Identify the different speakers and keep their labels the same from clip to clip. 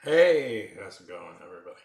Speaker 1: Hey, how's it going, everybody?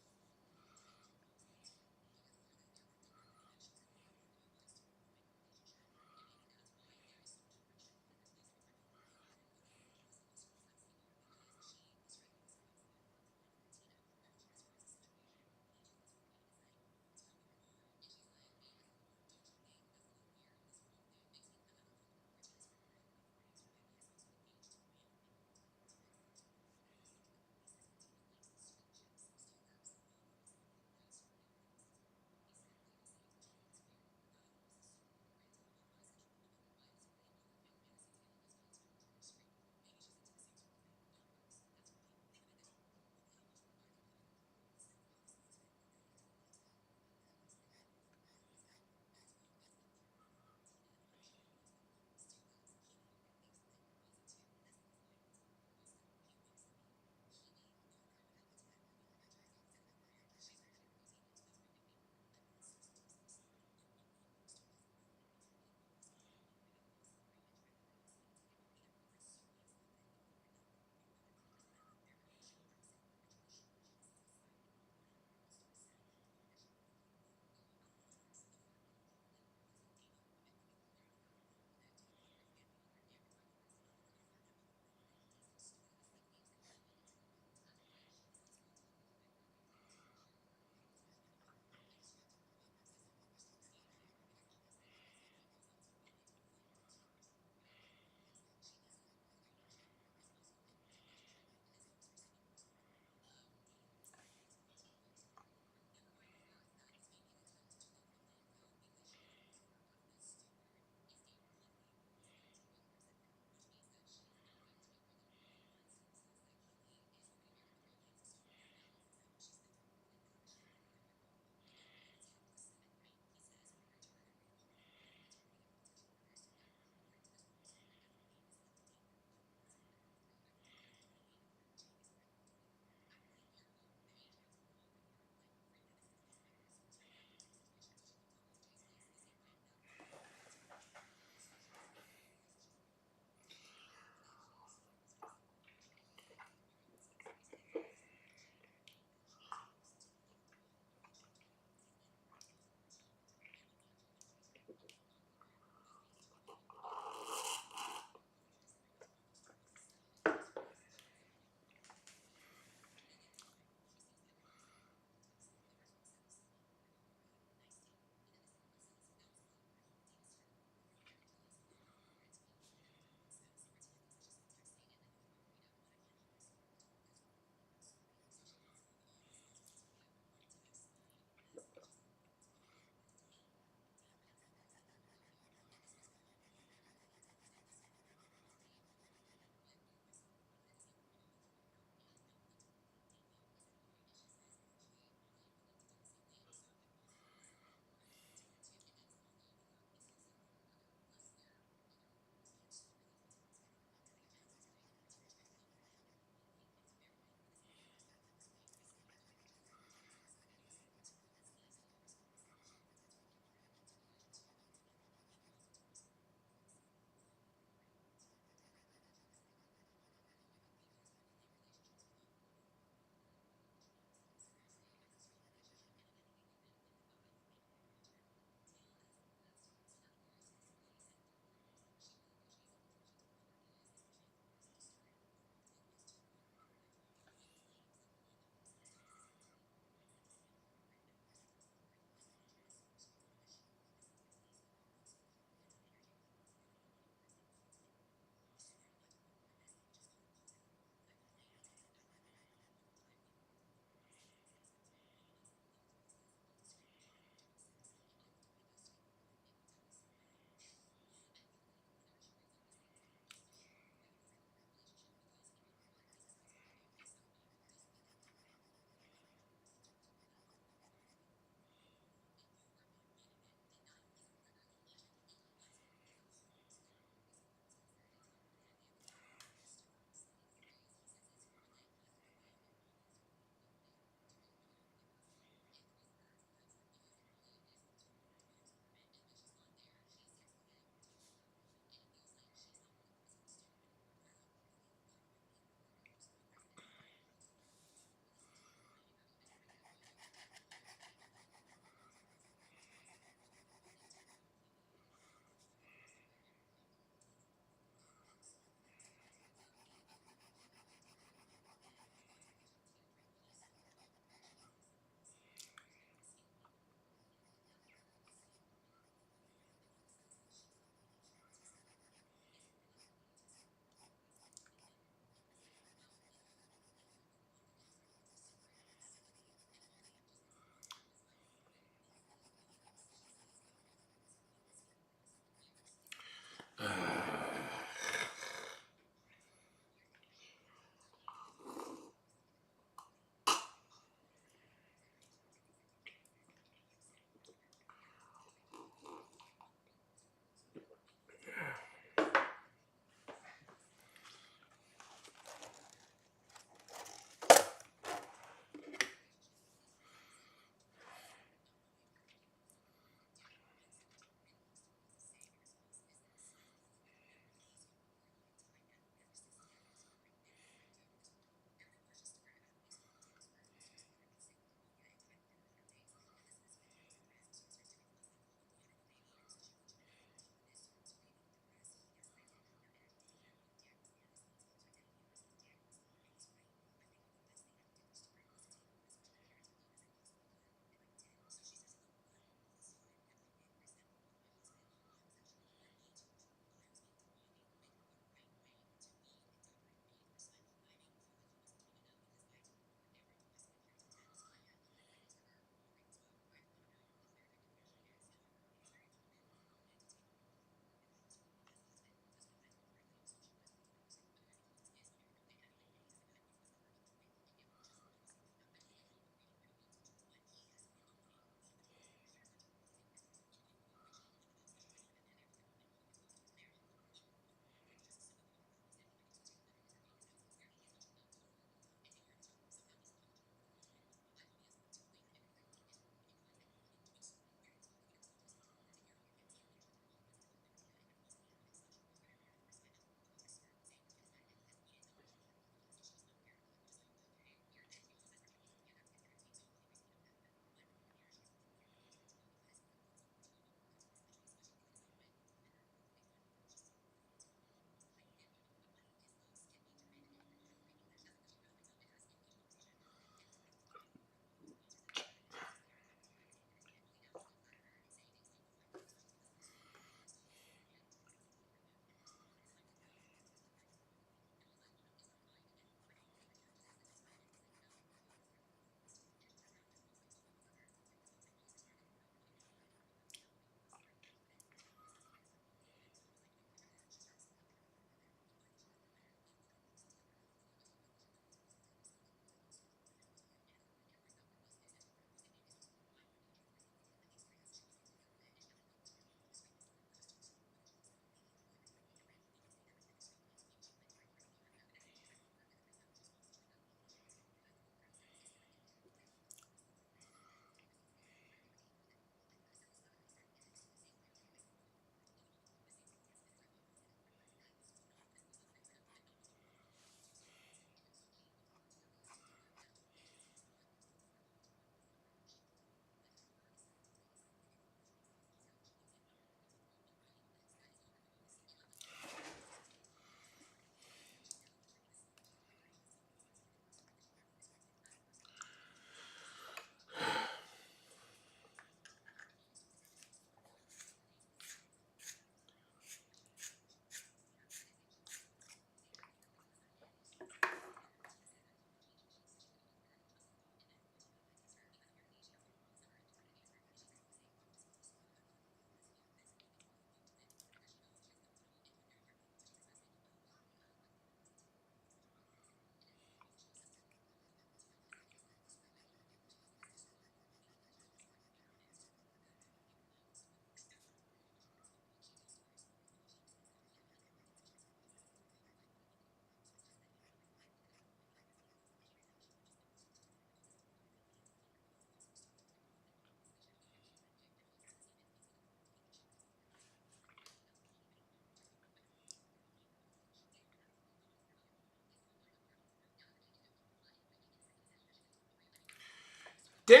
Speaker 1: Dan!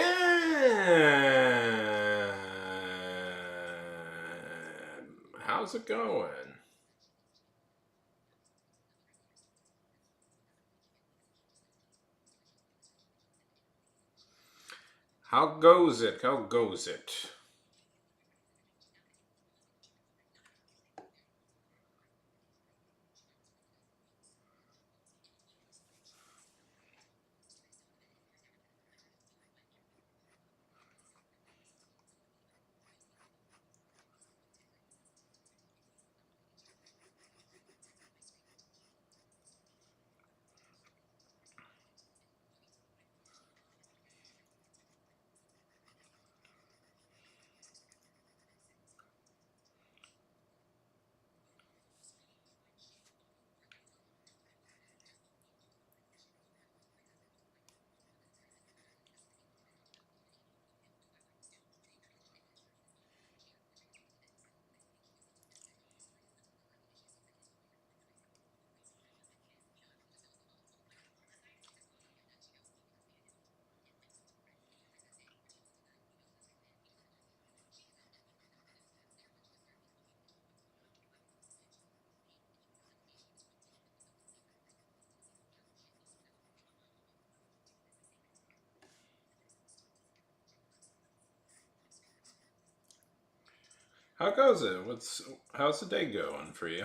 Speaker 1: How's it going? How goes it? How goes it? How goes it? How's the day going for you?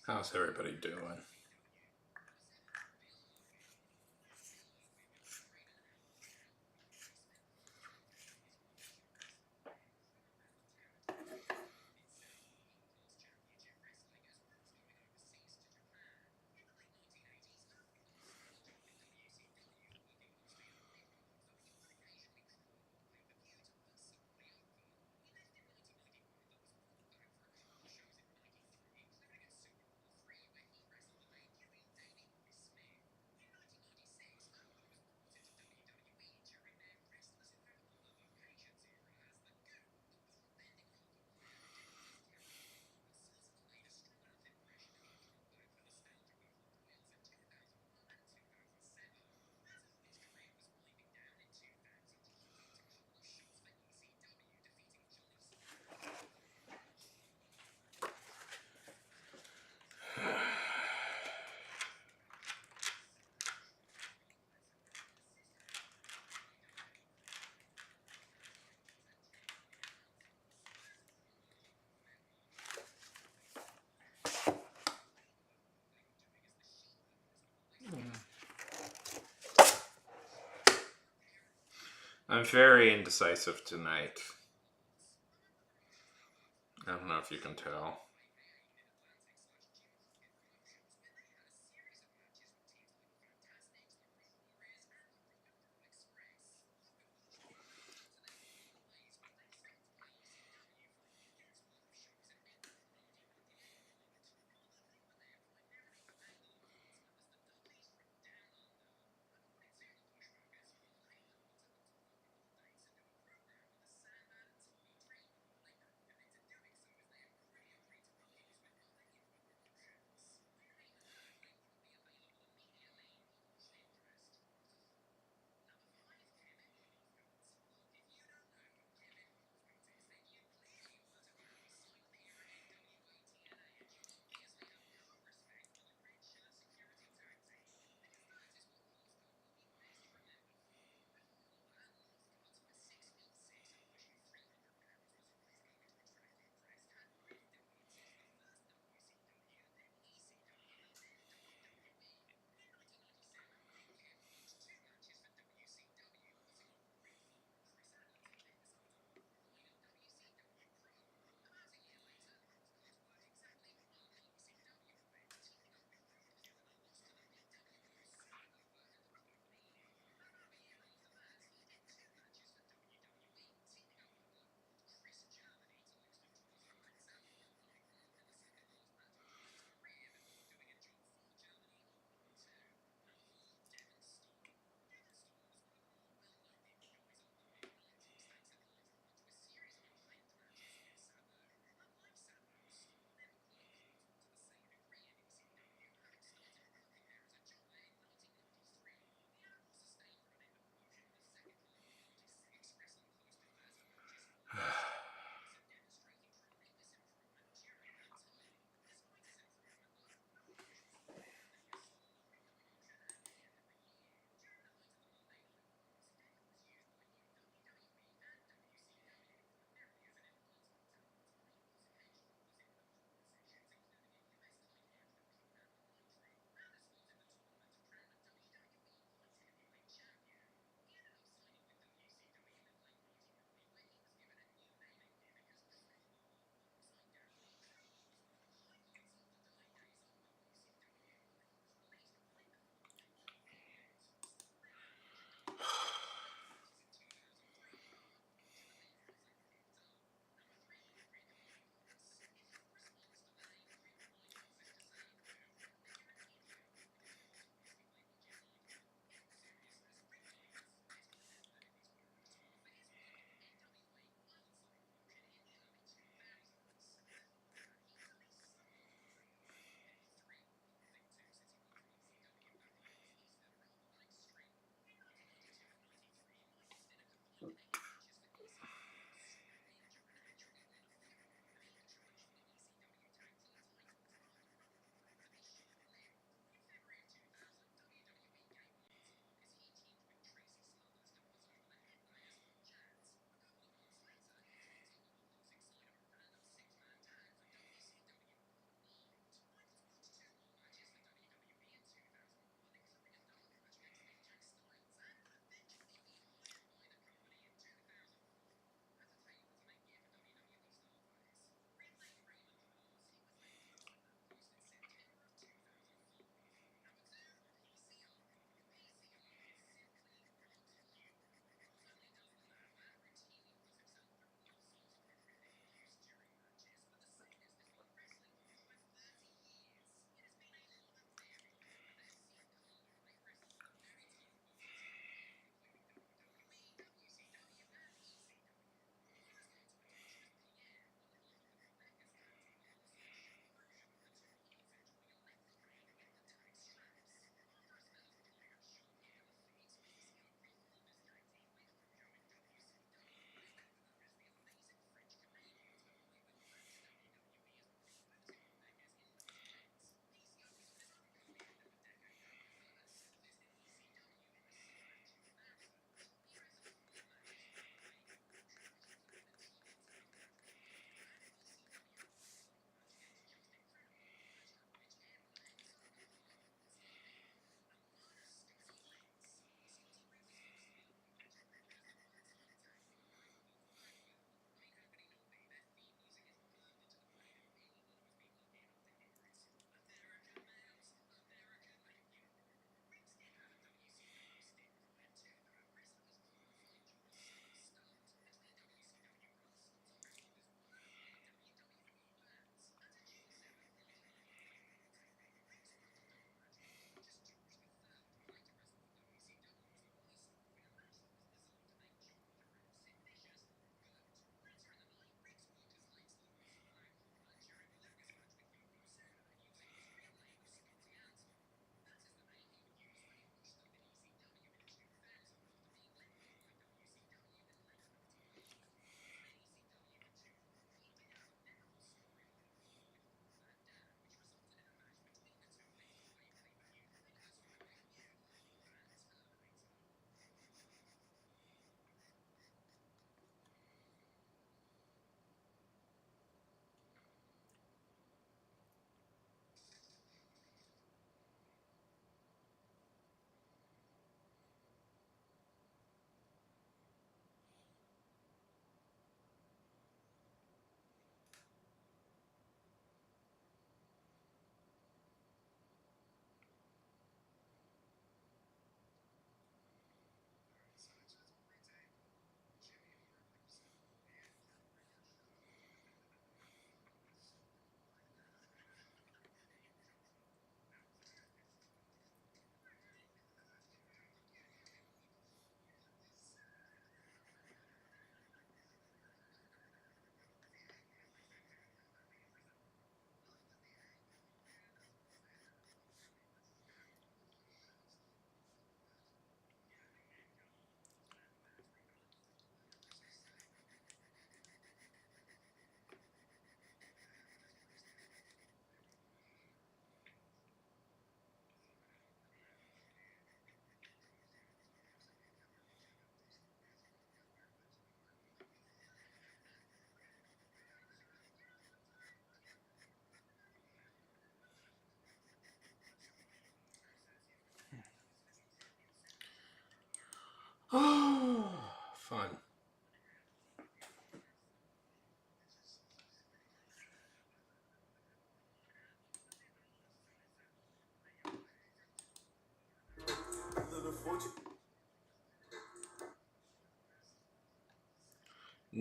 Speaker 1: How's everybody doing? I'm very indecisive tonight. I don't know if you can tell.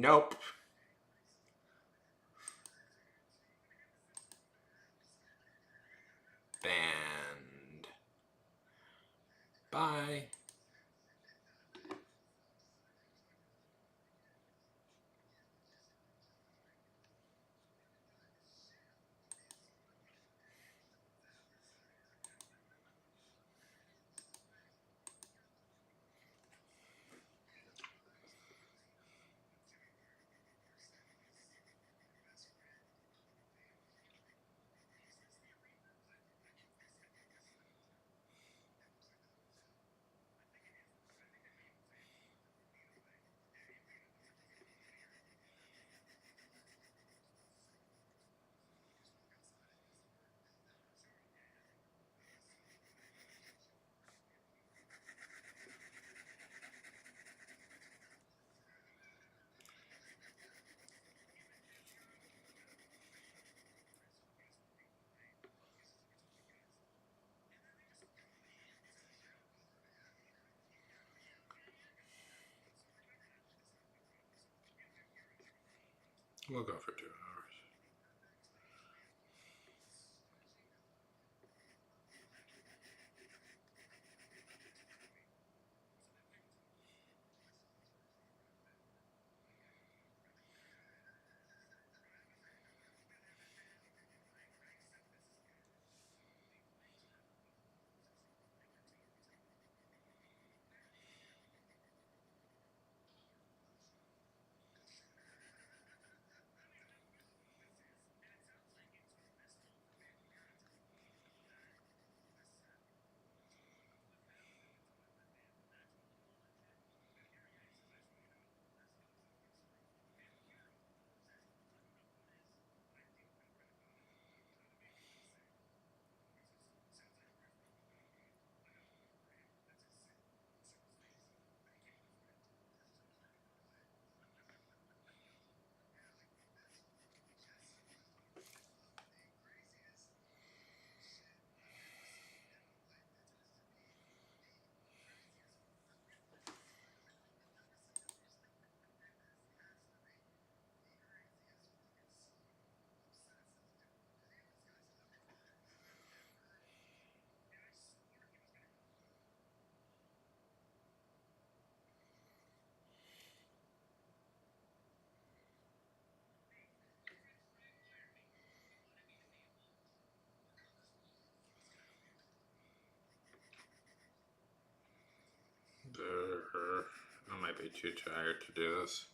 Speaker 1: Nope. Banned. Bye. We'll go for 2 hours. I might be too tired to do this.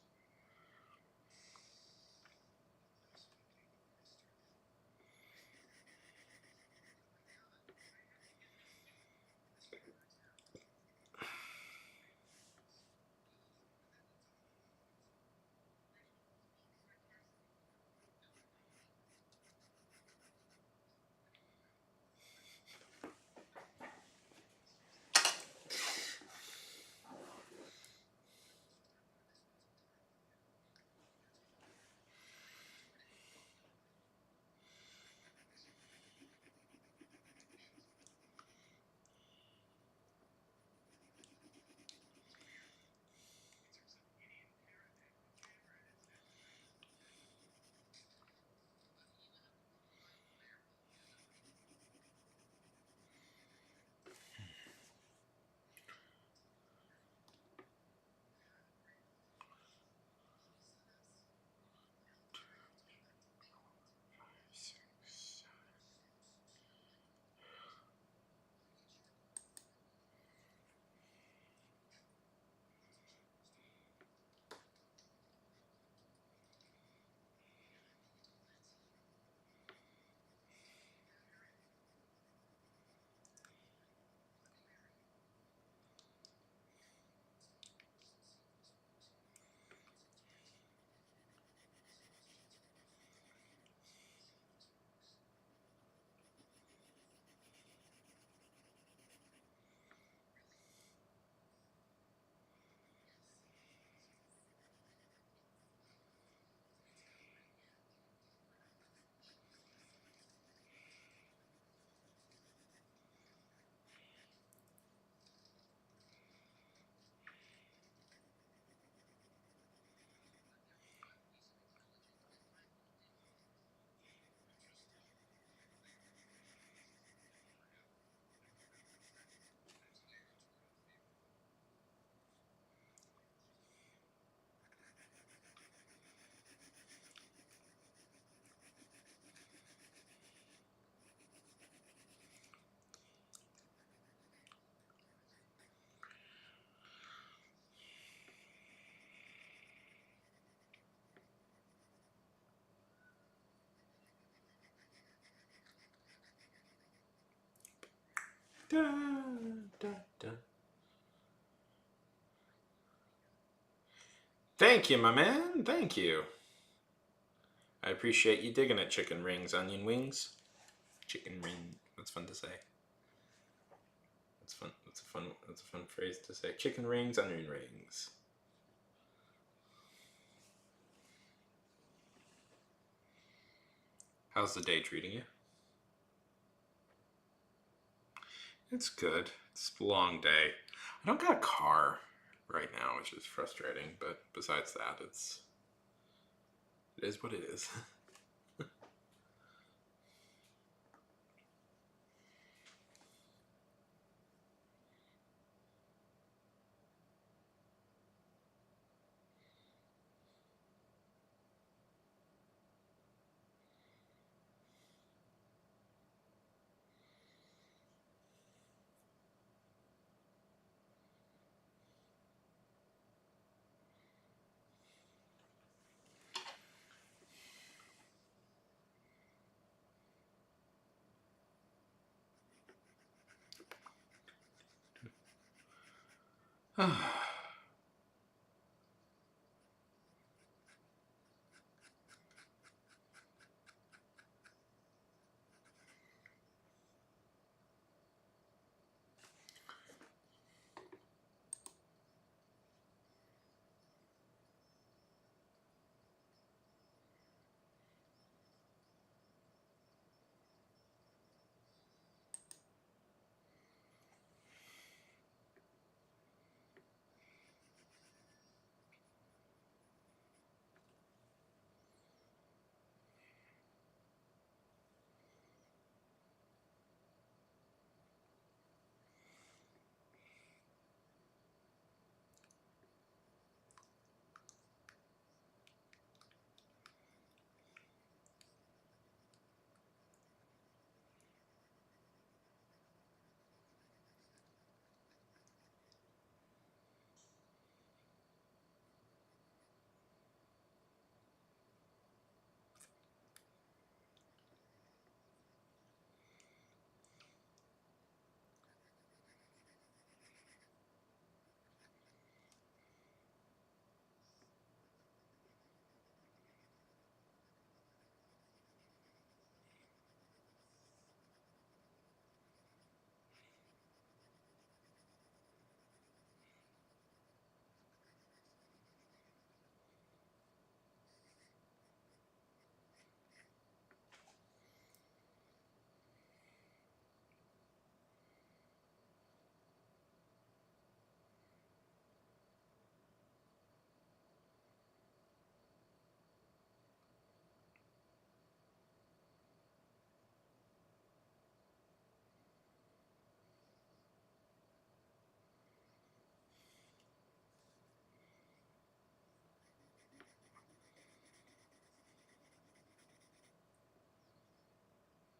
Speaker 1: Da, da, da. Thank you, my man. Thank you. I appreciate you digging it. Chicken rings, onion wings. Chicken ring. That's fun to say. That's fun. That's a fun. That's a fun phrase to say. Chicken rings, onion rings. How's the day treating you? It's good. It's a long day. I don't got a car right now, which is frustrating. But besides that, it is what it is.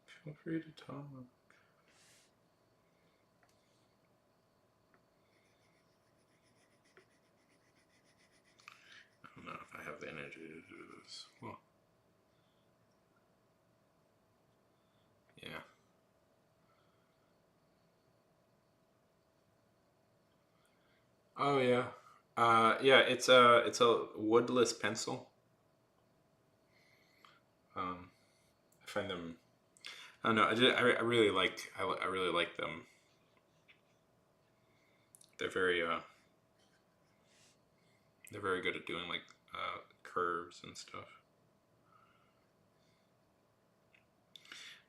Speaker 1: Feel free to talk. I don't know if I have the energy to do this. Well, yeah. Oh yeah. Yeah. It's a woodless pencil. I find them. I don't know. I really like. I really like them. They're very. They're very good at doing like curves and stuff.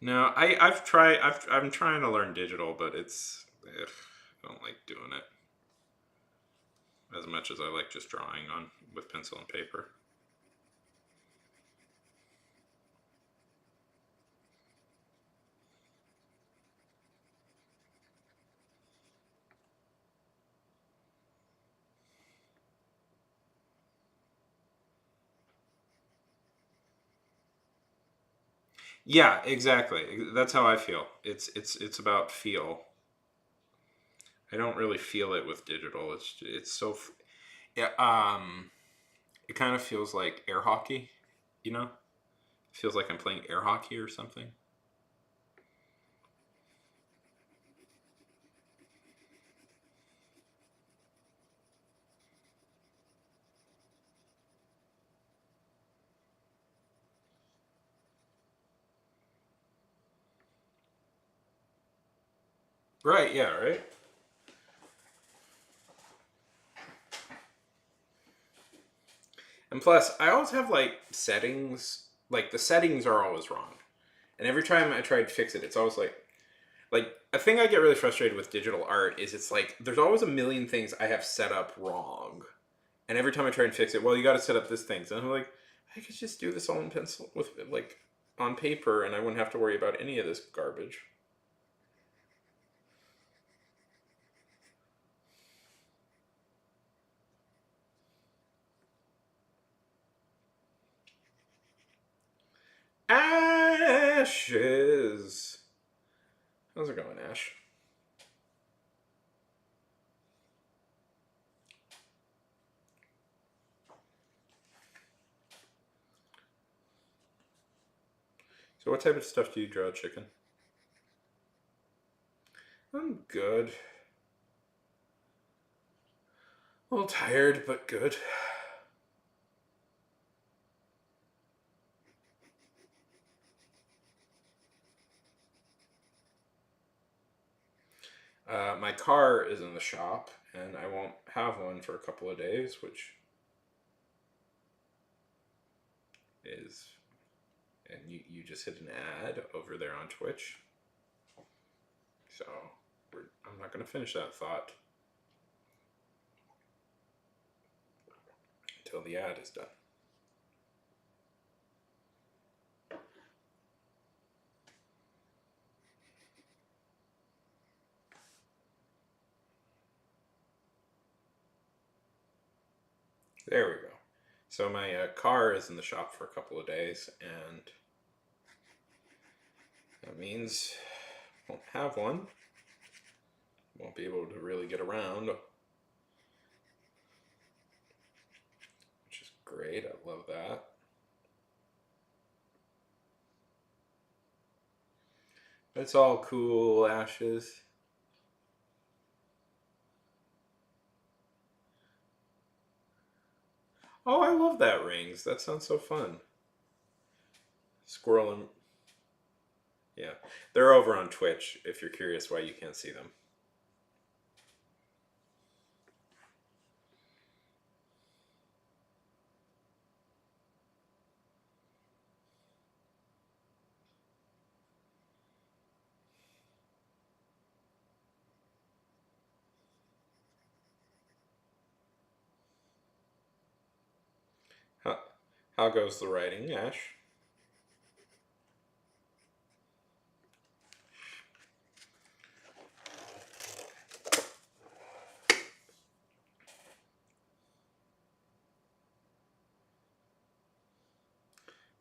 Speaker 1: No, I've tried. I'm trying to learn digital, but I don't like doing it as much as I like just drawing on with pencil and paper. Yeah, exactly. That's how I feel. It's about feel. I don't really feel it with digital. It's so yeah. It kind of feels like air hockey. You know, feels like I'm playing air hockey or something. Right, yeah, right. And plus, I always have like settings. Like the settings are always wrong, and every time I try to fix it, it's always like a thing I get really frustrated with digital art is it's like there's always a million things I have set up wrong, and every time I try and fix it, well, you got to set up this thing. And I'm like, I could just do this all in pencil with like on paper, and I wouldn't have to worry about any of this garbage. Ashes. How's it going, Ash? So, what type of stuff do you draw, chicken? I'm good. A little tired, but good. My car is in the shop, and I won't have one for a couple of days, which is. And you just hit an ad over there on Twitch. So, I'm not going to finish that thought until the ad is done. There we go. So, my car is in the shop for a couple of days, and that means I won't have one. Won't be able to really get around, which is great. I love that. It's all cool, Ashes. Oh, I love that rings. That sounds so fun. Squirrel and yeah, they're over on Twitch. If you're curious why you can't see them. How how goes the writing, Ash?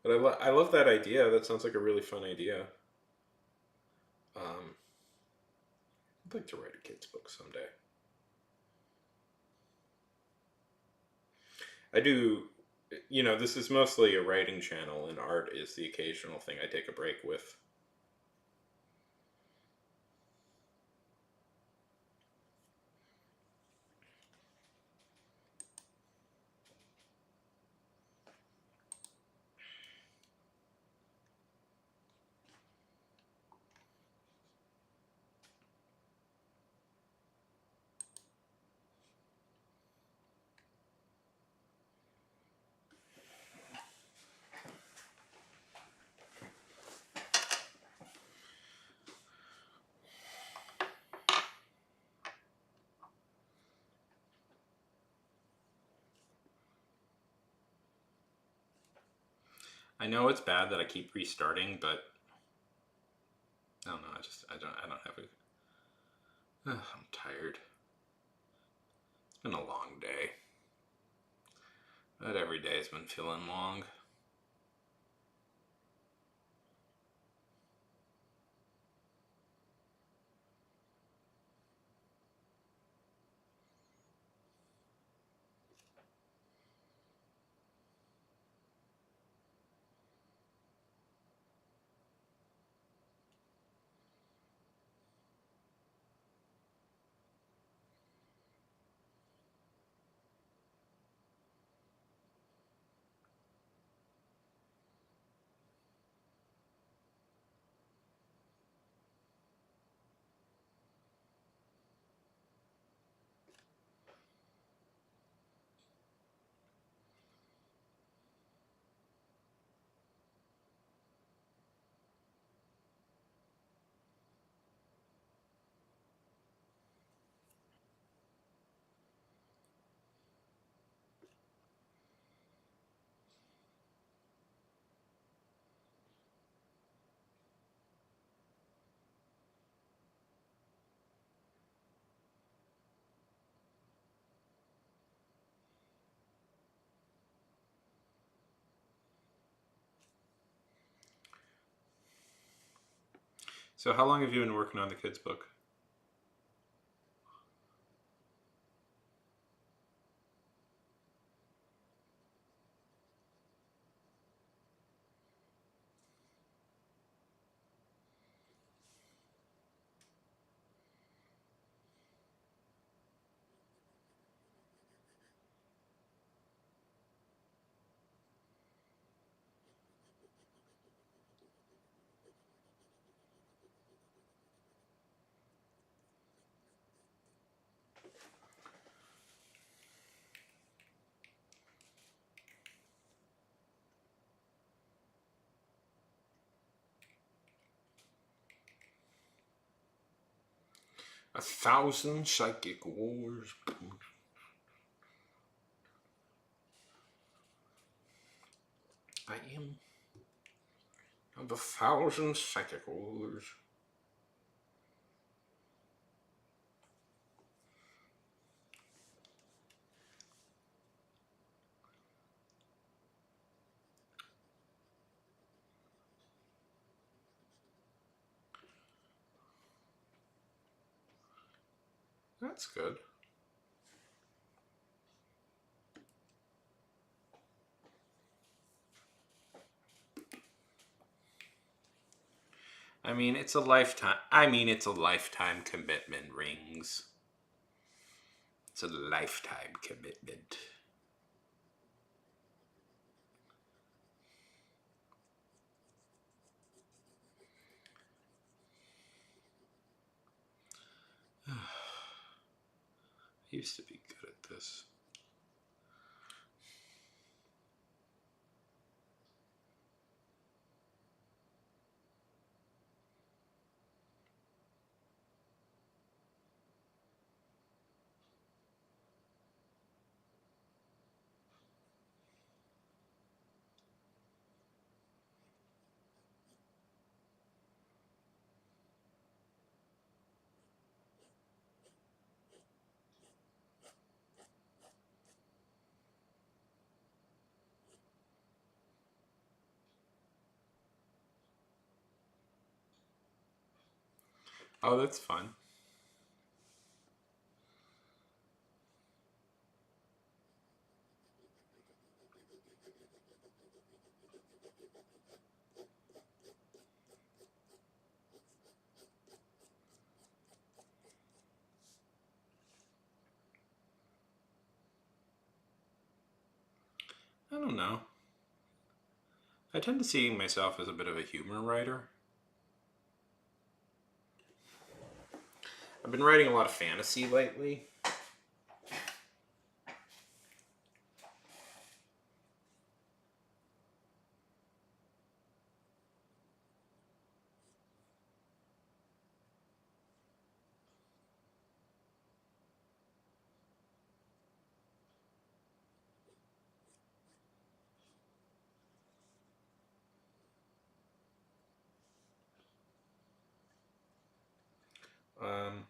Speaker 1: But I love that idea. That sounds like a really fun idea. Um, I'd like to write a kids book someday. I do. This is mostly a writing channel, and art is the occasional thing I take a break with. I know it's bad that I keep restarting, but I don't know. I don't have it. I'm tired. It's been a long day. But every day has been feeling long. So how long have you been working on the kids' book? A thousand psychic wars. I am of a thousand psychic wars. That's good. I mean, it's a lifetime. I mean, it's a lifetime commitment, Rings. It's a lifetime commitment. I used to be good at this. Oh, that's fun. I don't know. I tend to see myself as a bit of a humor writer. I've been writing a lot of fantasy lately. Um,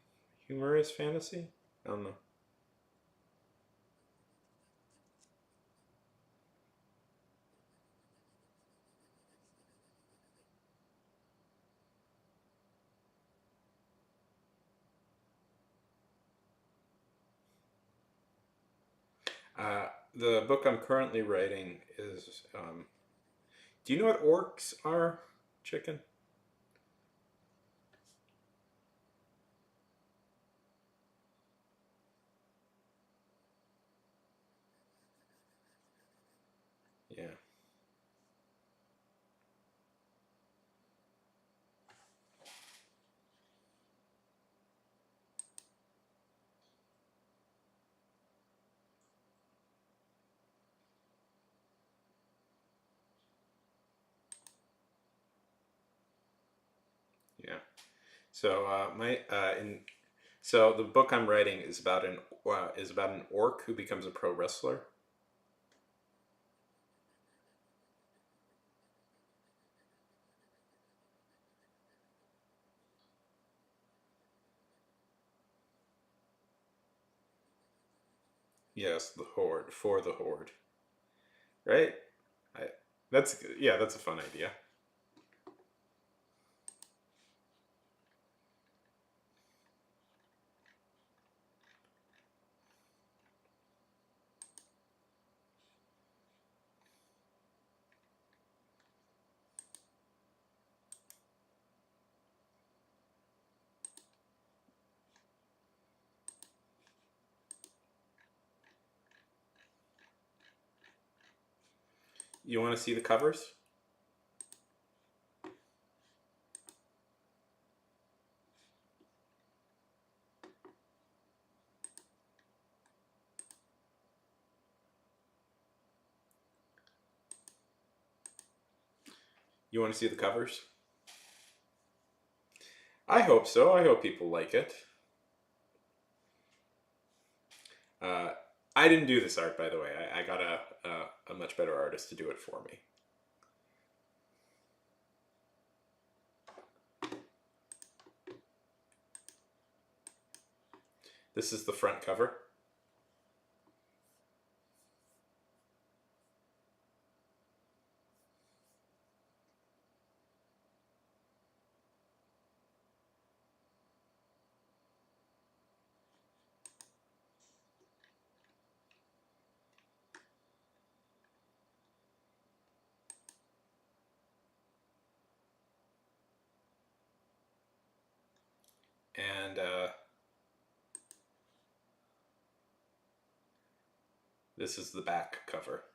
Speaker 1: Humorous fantasy? I don't know. The book I'm currently writing is. Do you know what orcs are? Chicken? Yeah. Yeah. So my in so the book I'm writing is about an orc who becomes a pro wrestler. Yes, the horde for the horde. Right? I, that's yeah, that's a fun idea. You want to see the covers? You want to see the covers? I hope so. I hope people like it. Uh, I didn't do this art, by the way. I got a much better artist to do it for me. This is the front cover. And this is the back cover.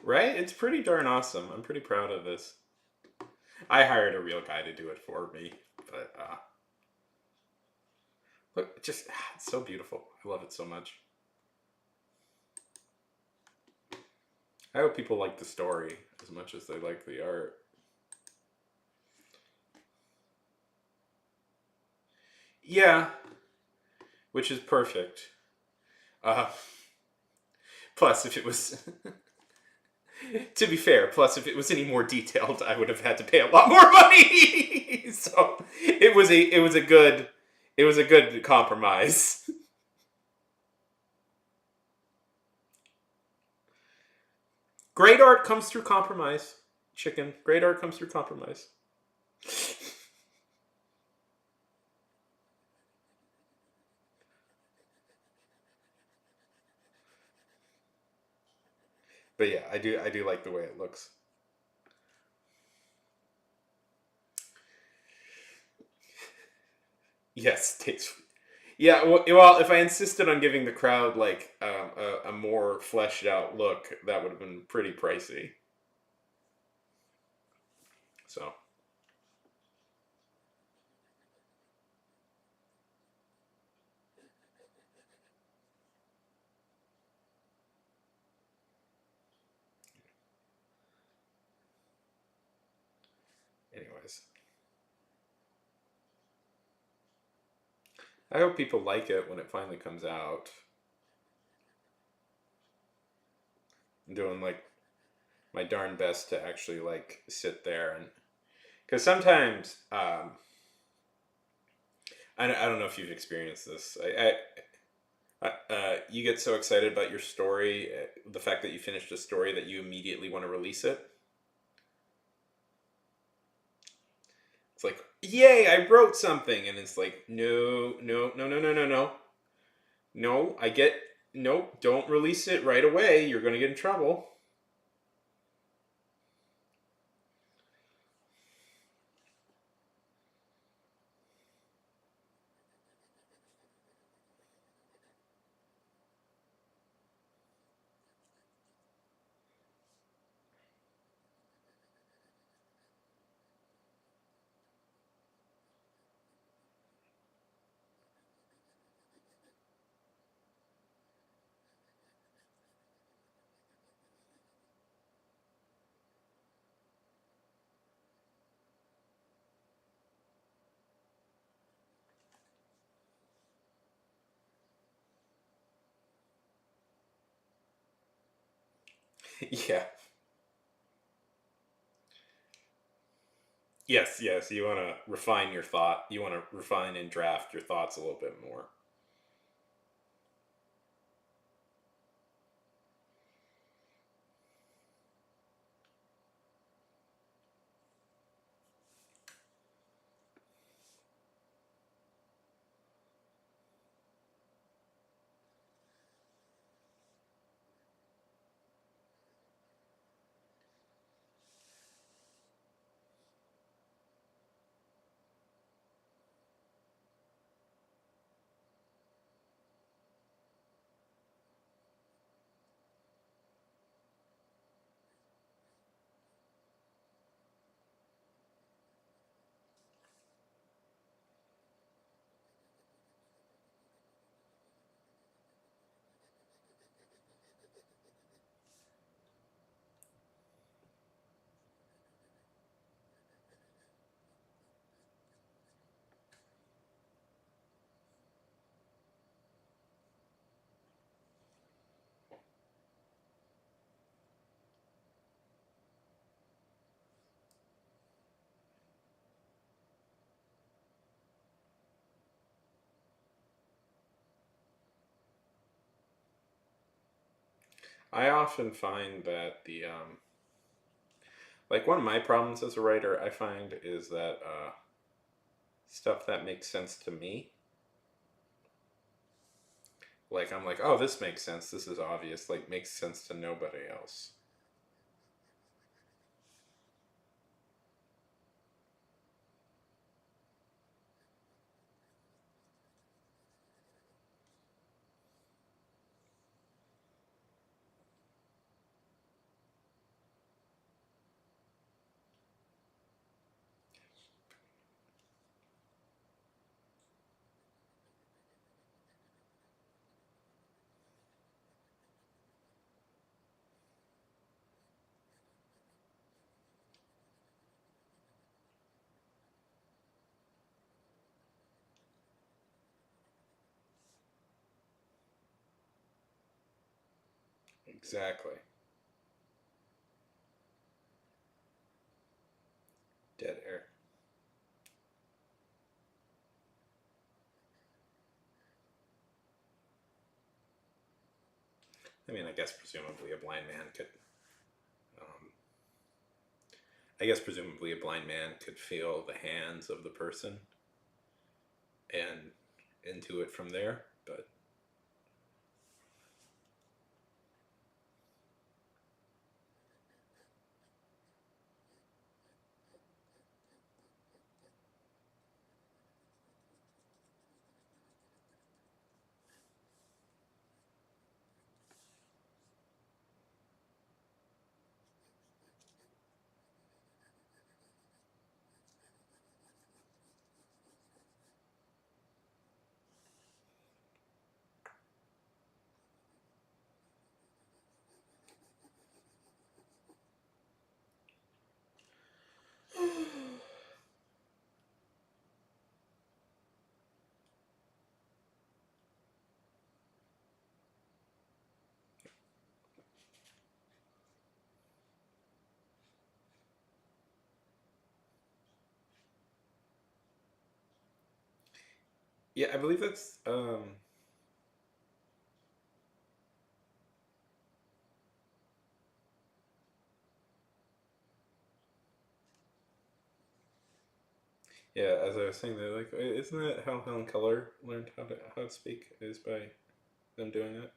Speaker 1: Right? It's pretty darn awesome. I'm pretty proud of this. I hired a real guy to do it for me, but look, just it's so beautiful. I love it so much. I hope people like the story as much as they like the art. Yeah, which is perfect. Uh, plus, if it was, to be fair, plus if it was any more detailed, I would have had to pay a lot more money. So it was a good compromise. Great art comes through compromise. Chicken. Great art comes through compromise. But yeah, I do like the way it looks. Yes, takes. Yeah, well, if I insisted on giving the crowd like a more fleshed out look, that would have been pretty pricey. So, anyways, I hope people like it when it finally comes out. I'm doing like my darn best to actually like sit there and because sometimes I don't know if you've experienced this. You get so excited about your story, the fact that you finished a story that you immediately want to release it. It's like, yay, I wrote something, and it's like, no, no, no, no, no, no, no, no. No. Don't release it right away. You're gonna get in trouble. Yeah. Yes, yes. You want to refine your thought. You want to refine and draft your thoughts a little bit more. I often find that like one of my problems as a writer, I find is that stuff that makes sense to me, like I'm like, oh, this makes sense. This is obvious. Like makes sense to nobody else. Exactly. Dead air. I mean, I guess presumably a blind man could. Um, I guess presumably a blind man could feel the hands of the person and into it from there. But yeah, I believe that's. Yeah, as I was saying, they're like, isn't that how Helen Keller learned how to speak? Is by them doing that?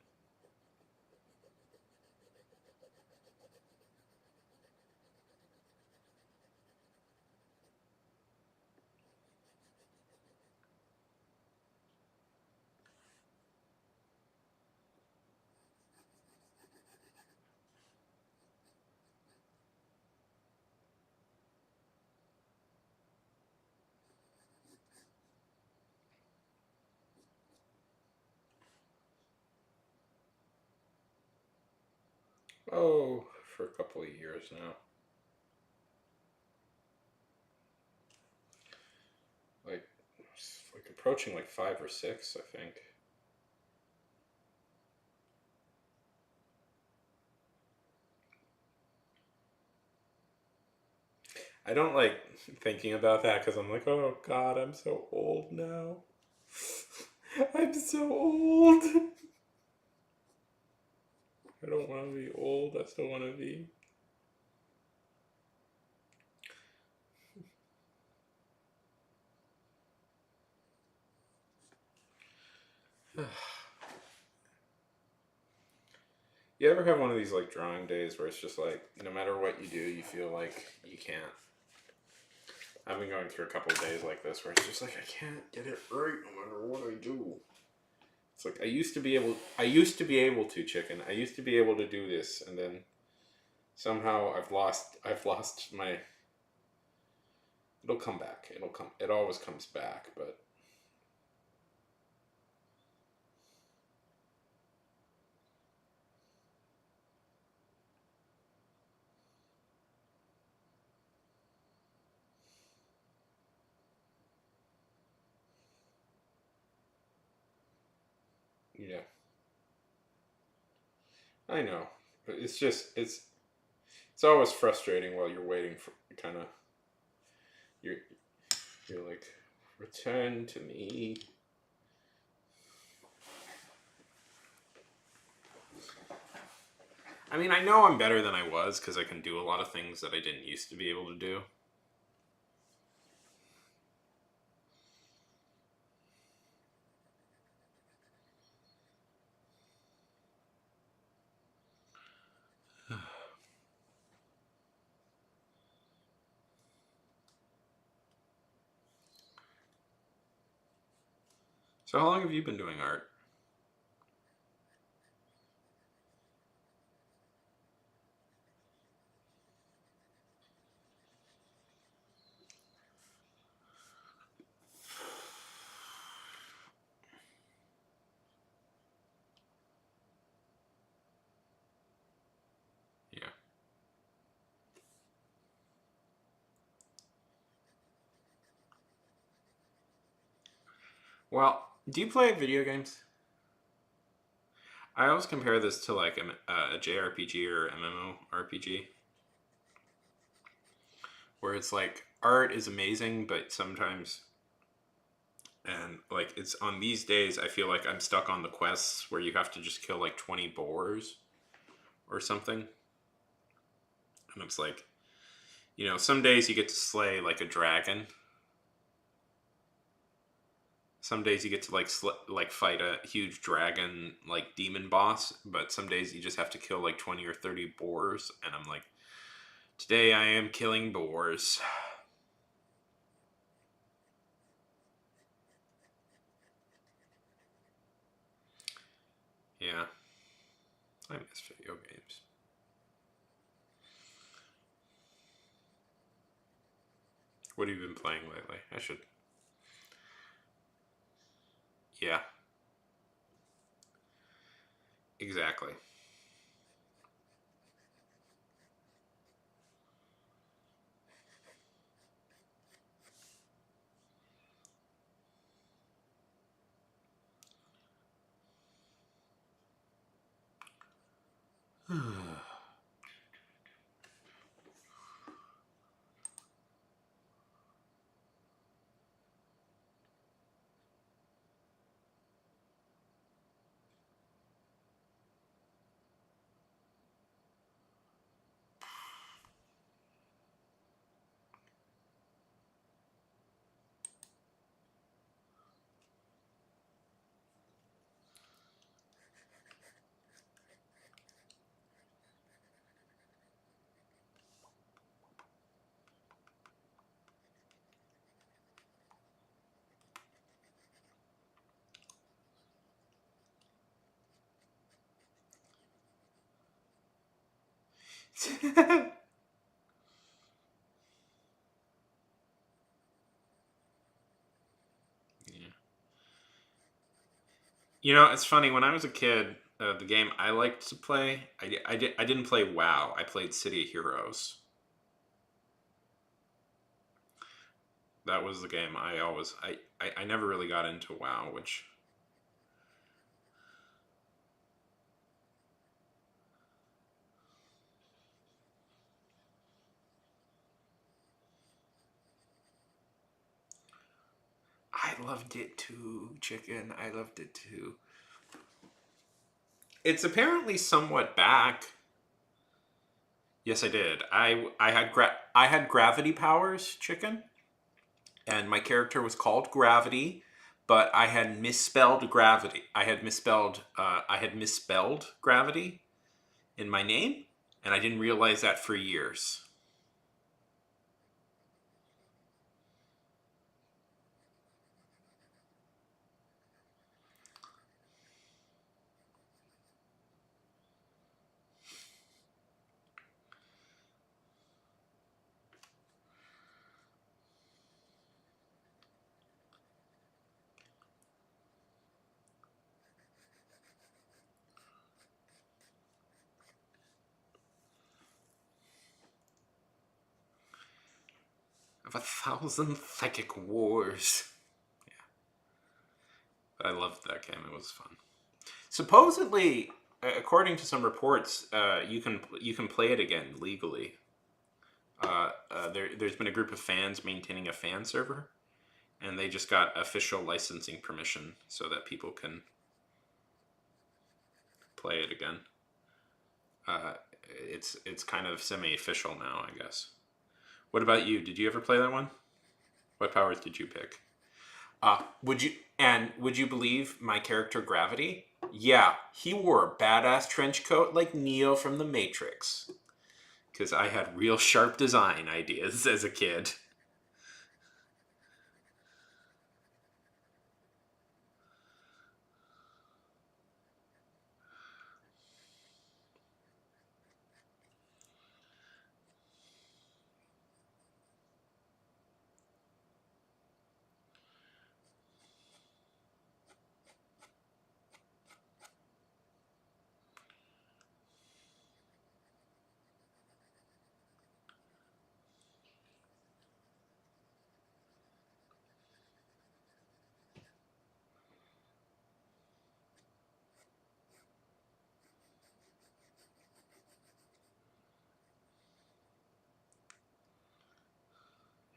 Speaker 1: Oh, for a couple of years now, like like approaching like 5 or 6, I think. I don't like thinking about that because I'm like, oh God, I'm so old now. I'm so old. I don't want to be old. I still want to be. You ever have one of these like drawing days where it's just like no matter what you do, you feel like you can't. I've been going through a couple of days like this where it's just like I can't get it right no matter what I do. It's like I used to be able to chicken. I used to be able to do this and then somehow I've lost my it'll come back. It always comes back, but yeah. I know. But it's always frustrating while you're waiting for kind of you're you're like return to me. I mean, I know I'm better than I was because I can do a lot of things that I didn't used to be able to do. So how long have you been doing art? Yeah. Well, do you play video games? I always compare this to like a JRPG or MMORPG, where it's like art is amazing, but sometimes, and like it's on these days, I feel like I'm stuck on the quests where you have to just kill like 20 boars or something. And it's like, some days you get to slay like a dragon. Some days you get to like fight a huge dragon like demon boss, but some days you just have to kill like 20 or 30 boars, and I'm like, today I am killing boars. Yeah, I miss video games. What have you been playing lately? I should. Yeah, exactly. Yeah. It's funny. When I was a kid, the game I liked to play, I didn't play WoW. I played City of Heroes. That was the game I always I never really got into WoW, which I loved it too, chicken. I loved it too. It's apparently somewhat back. Yes, I did. I had gravity powers, chicken, and my character was called Gravity, but I had misspelled gravity. I had misspelled gravity in my name, and I didn't realize that for years. Of 1,000 psychic wars. I loved that game. It was fun. Supposedly, according to some reports, you can play it again legally. There's been a group of fans maintaining a fan server, and they just got official licensing permission so that people can play it again. Uh, it's kind of semi-official now, I guess. What about you? Did you ever play that one? What powers did you pick? Would you believe my character Gravity? Yeah, he wore a badass trench coat like Neo from the Matrix. Because I had real sharp design ideas as a kid.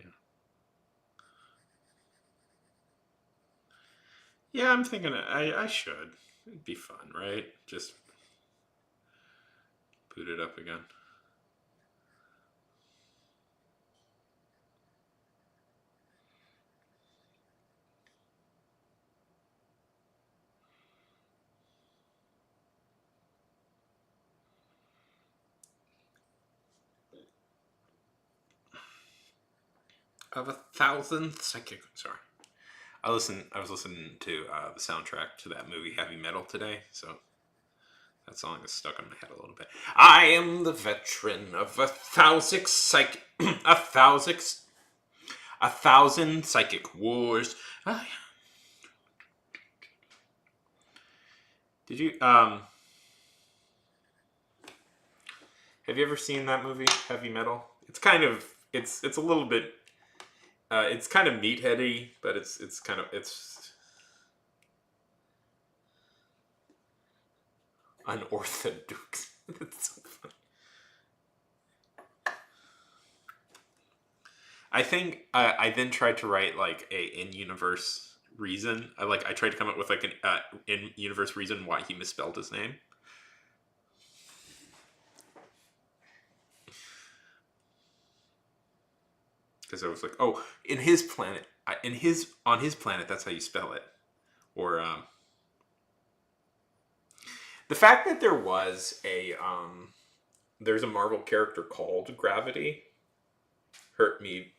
Speaker 1: Yeah, yeah, I'm thinking I should. It'd be fun, right? Just boot it up again. 1,000th psychic. Sorry, I was listening to the soundtrack to that movie Heavy Metal today, so that song is stuck in my head a little bit. I am the veteran of 1,000 psychic, 1,000, 1,000 psychic wars. Uh, did you have you ever seen that movie Heavy Metal? It's kind of it's a little bit it's kind of meatheady, but it's kind of it's unorthodox. It's so funny. I think I then tried to write like a in-universe reason. I tried to come up with like an in-universe reason why he misspelled his name. Because I was like, oh, in his planet, in his on his planet, that's how you spell it. Or the fact that there's a Marvel character called Gravity hurt me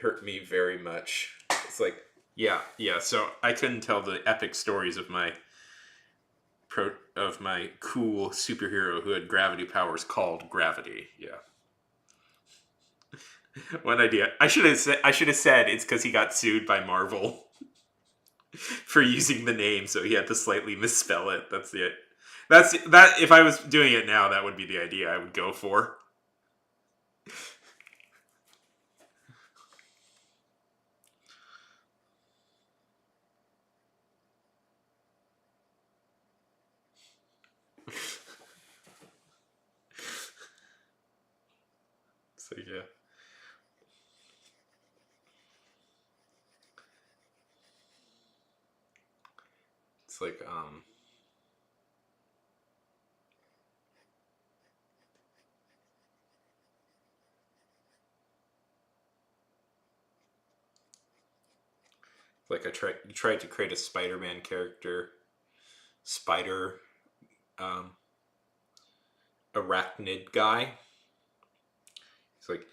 Speaker 1: hurt me very much. It's like, yeah, yeah. So I couldn't tell the epic stories of my cool superhero who had gravity powers called Gravity. Yeah. One idea. I should have said it's because he got sued by Marvel for using the name, so he had to slightly misspell it. That's it. That's that. If I was doing it now, that would be the idea I would go for. So yeah, it's like I tried to create a Spider-Man character, spider um, arachnid guy. It's like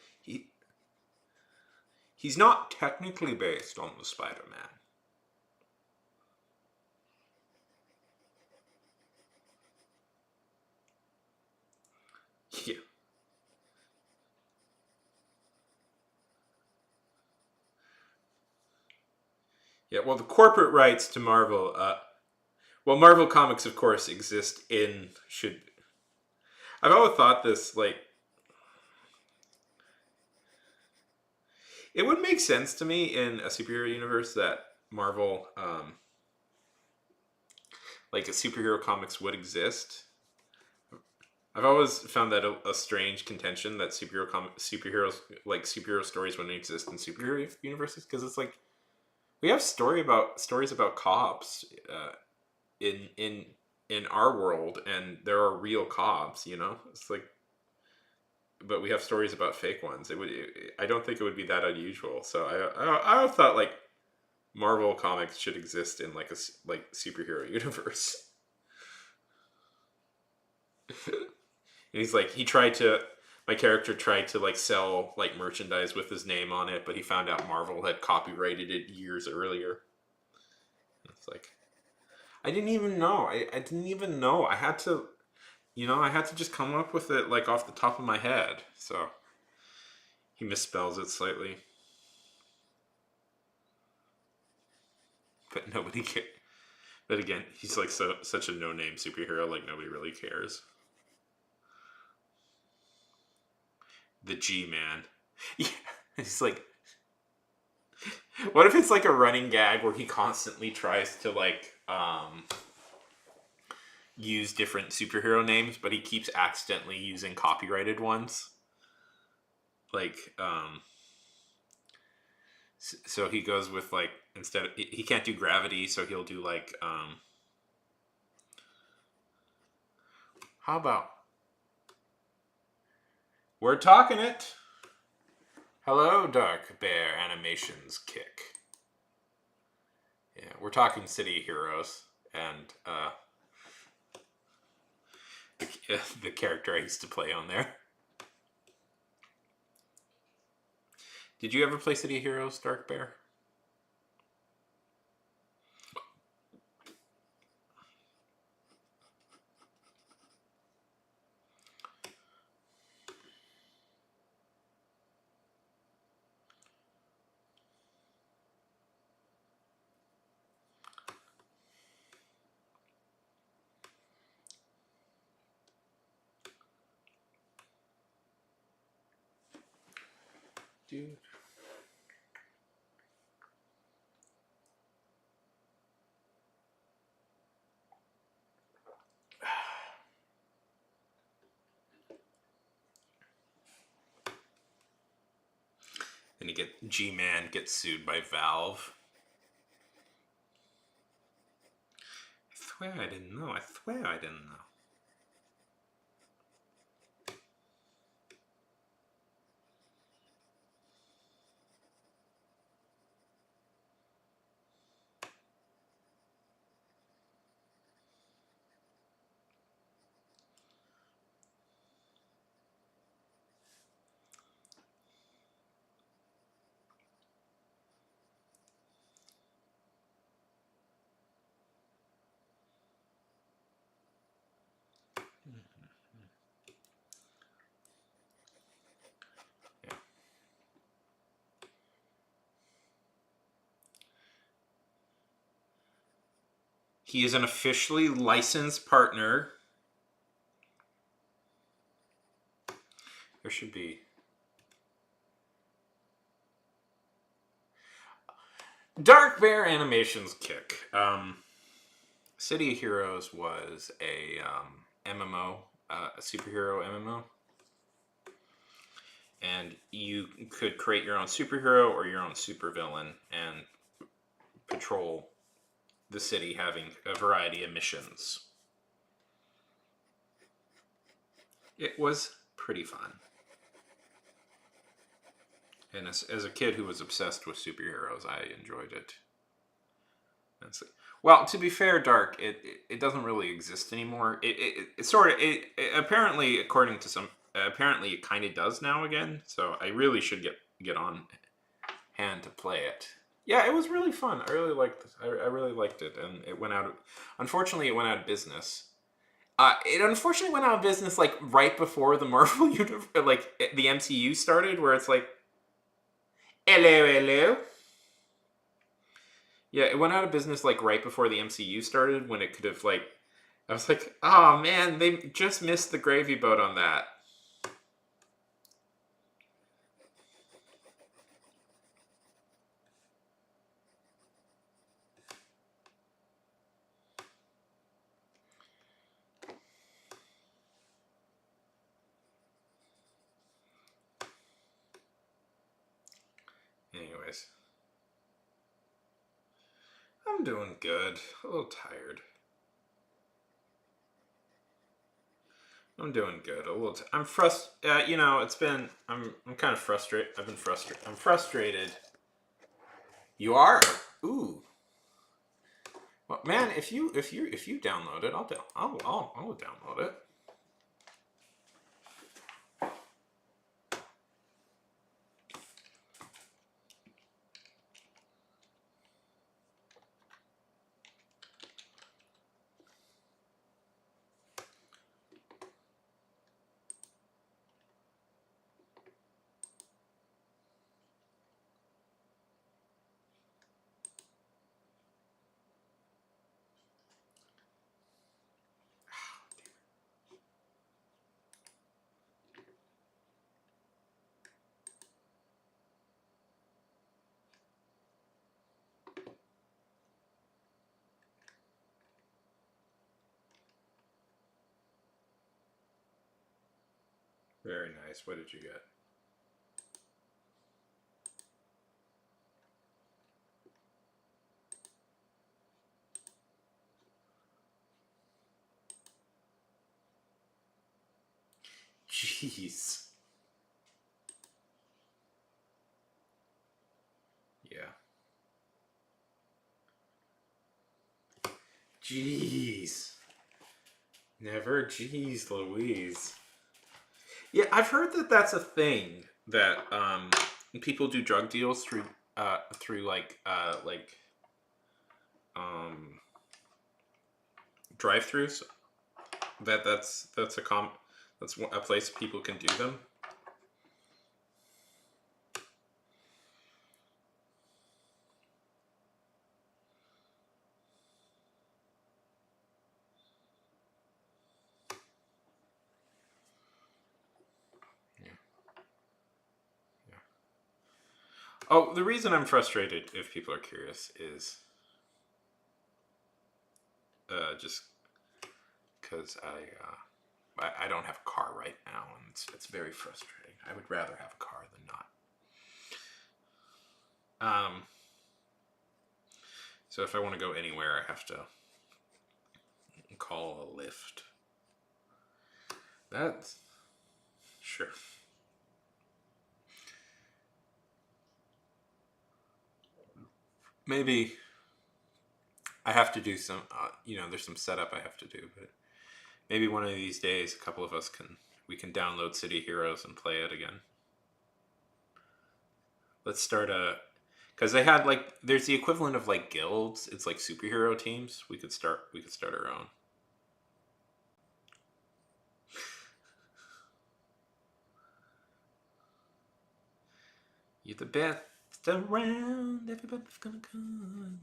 Speaker 1: he's not technically based on the Spider-Man. Yeah, yeah. Well, the corporate rights to Marvel. Well, Marvel Comics, of course, exist in should. I've always thought this like it would make sense to me in a superhero universe that Marvel, like a superhero comics, would exist. I've always found that a strange contention that superheroes like superhero stories wouldn't exist in superhero universes because it's like we have stories about cops in in our world, and there are real cops. It's like, but we have stories about fake ones. I don't think it would be that unusual. So I thought like Marvel comics should exist in like like superhero universe. He's like, my character tried to like sell like merchandise with his name on it, but he found out Marvel had copyrighted it years earlier. It's like, I didn't even know. I didn't even know. I had to just come up with it like off the top of my head. So he misspells it slightly, but nobody cares. But again, he's like such a no-name superhero, like nobody really cares. The G-Man. Yeah, he's like, what if it's like a running gag where he constantly tries to like use different superhero names, but he keeps accidentally using copyrighted ones. Like, so he goes with like, instead he can't do gravity, so he'll do like, how about we're talking it. Hello, Dark Bear Animations Kick. Yeah, we're talking City Heroes, and the character I used to play on there. Did you ever play City Heroes, Dark Bear? Dude. And G-Man gets sued by Valve. I swear I didn't know. Yeah. He is an officially licensed partner. There should be Dark Bear Animations Kick. City of Heroes was a MMO, a superhero MMO, and you could create your own superhero or your own supervillain and patrol the city, having a variety of missions. It was pretty fun. And as a kid who was obsessed with superheroes, I enjoyed it. Well, to be fair, Dark, it doesn't really exist anymore. It sort of apparently, according to some, apparently it kind of does now again. So I really should get on hand to play it. Yeah, it was really fun. I really liked it. I really liked it, and it went out. Unfortunately, it went out of business. It unfortunately went out of business like right before the Marvel universe, like the MCU started, where it's like, hello, hello. Yeah, it went out of business like right before the MCU started, when it could have like, I was like, oh man, they just missed the gravy boat on that. Anyways, I'm doing good. A little tired. I'm doing good. A little. I'm frustrated. You know, it's been. I'm kind of frustrated. I've been frustrated. I'm frustrated. You are. Ooh. Well, man, if you download it, I'll download it. Very nice. What did you get? Jeez. Yeah. Jeez. Never. Jeez, Louise. Yeah, I've heard that that's a thing that people do drug deals through um drive-throughs. That's a place people can do them. Yeah. Yeah. Oh, the reason I'm frustrated, if people are curious, is just because I don't have a car right now, and it's very frustrating. I would rather have a car than not. So if I want to go anywhere, I have to call a Lyft. That's sure. Maybe I have to do some. There's some setup I have to do, but maybe one of these days, a couple of us we can download City Heroes and play it again. Let's start a because they had like there's the equivalent of like guilds. It's like superhero teams. We could start our own. You're the best around. Everybody's gonna come.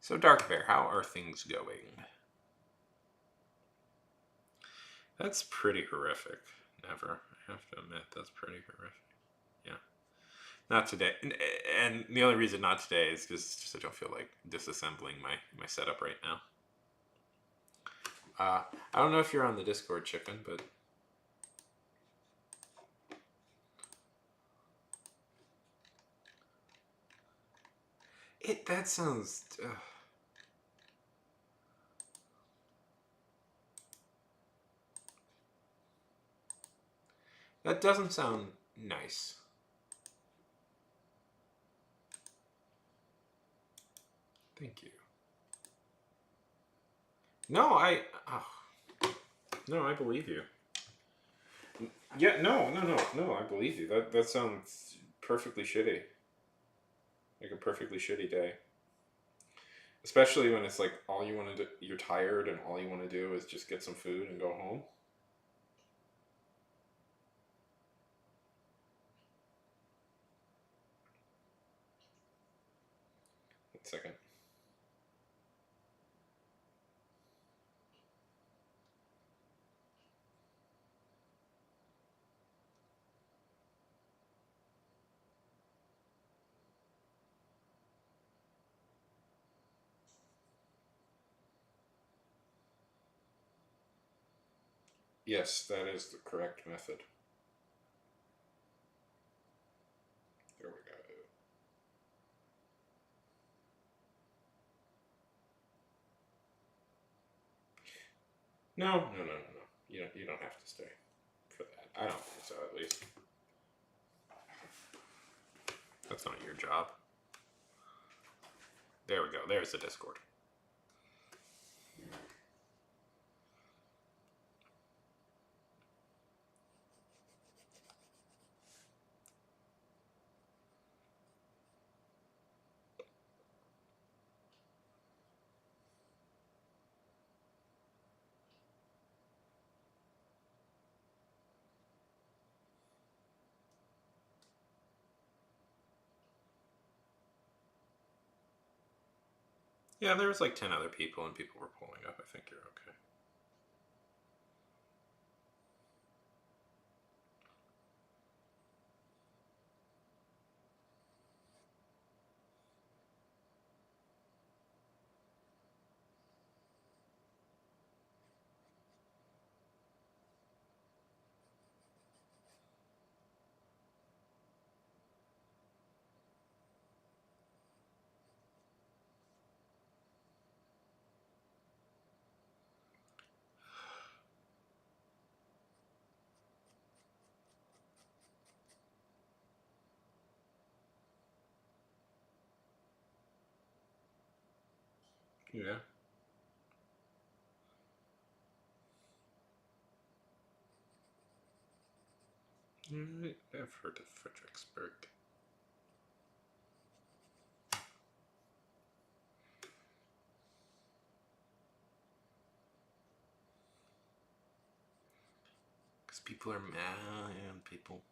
Speaker 1: So Dark Bear, how are things going? That's pretty horrific. Never. I have to admit that's pretty horrific. Yeah. Not today. And the only reason not today is just I don't feel like disassembling my setup right now. I don't know if you're on the Discord, Chicken, but that sounds. That doesn't sound nice. Thank you. No, no, I believe you. Yeah, no, I believe you. That sounds perfectly shitty. Like a perfectly shitty day. Especially when it's like all you want to do, you're tired and all you want to do is just get some food and go home. 1 second. Yes, that is the correct method. There we go. No, no, no, no, no. You don't have to stay for that. I don't think so, at least. That's not your job. There we go. There's the Discord. Yeah, there was like 10 other people, and people were pulling up. I think you're okay. Yeah. I've heard of Fredericksburg. Because people are mad. People.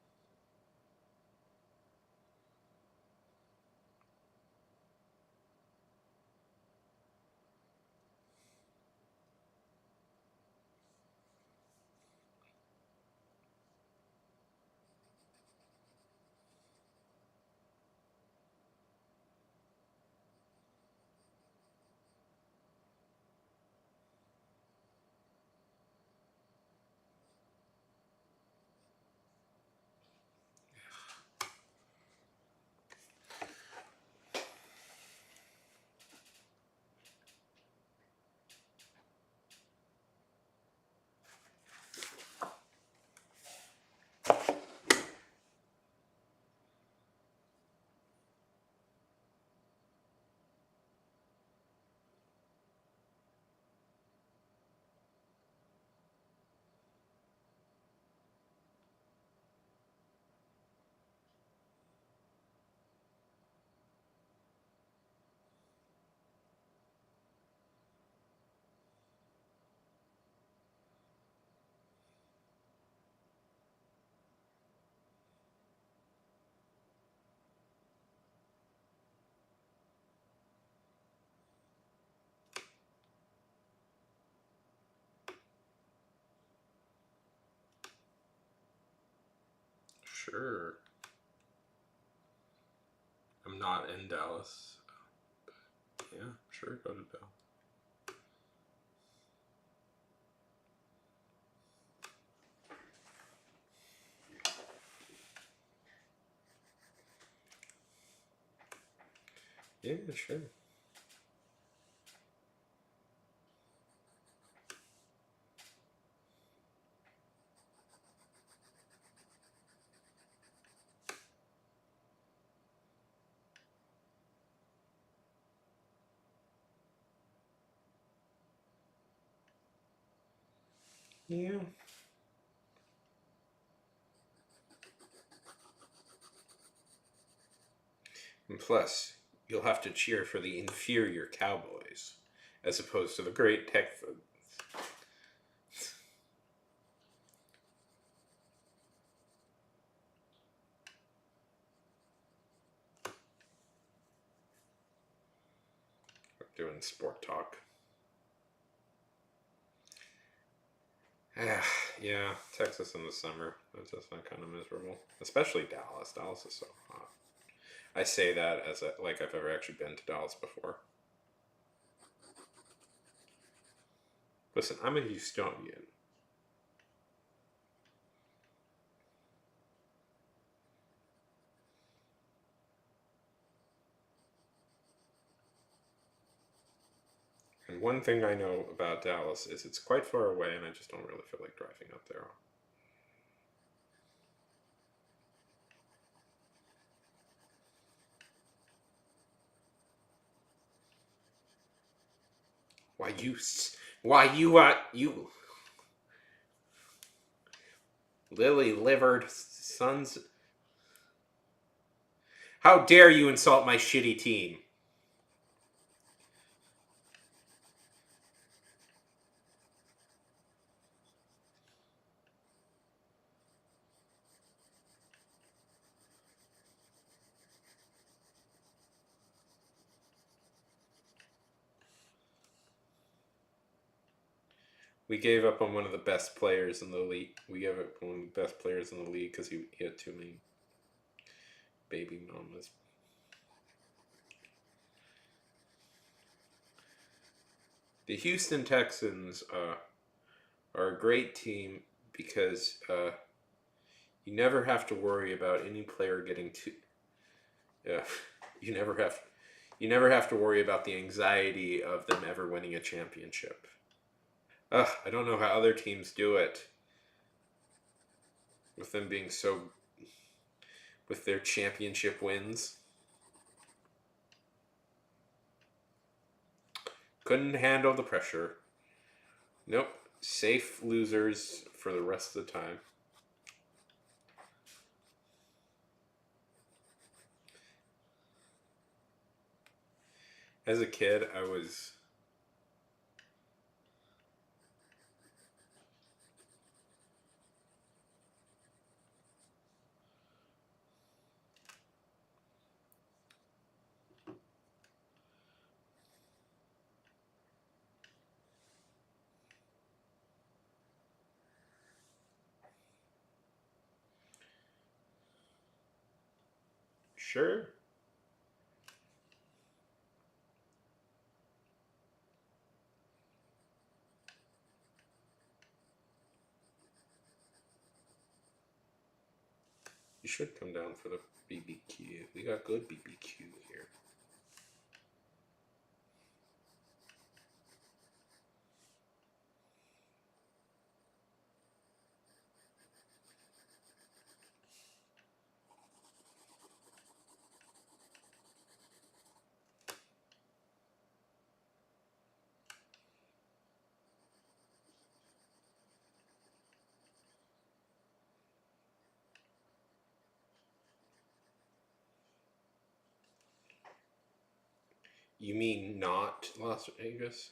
Speaker 1: Sure. I'm not in Dallas. Yeah, sure. Go to Dallas. Yeah, sure. Yeah. And plus, you'll have to cheer for the inferior Cowboys as opposed to the great Texans. Doing sport talk. Yeah, Texas in the summer. That's just kind of miserable. Especially Dallas. Dallas is so hot. I say that as like I've ever actually been to Dallas before. Listen, I'm a Houstonian. one thing I know about Dallas is it's quite far away, and I just don't really feel like driving up there. Why you? You lily livered sons? How dare you insult my shitty team? We gave up on one of the best players in the league. We gave up on one of the best players in the league because he had too many baby mamas. The Houston Texans are a great team because you never have to worry about any player getting too. Yeah, you never have. You never have to worry about the anxiety of them ever winning a championship. Ugh, I don't know how other teams do it with them being so with their championship wins. Couldn't handle the pressure. Nope. Safe losers for the rest of the time. As a kid, I was. Sure. You should come down for the BBQ. We got good BBQ here. You mean not Las Vegas?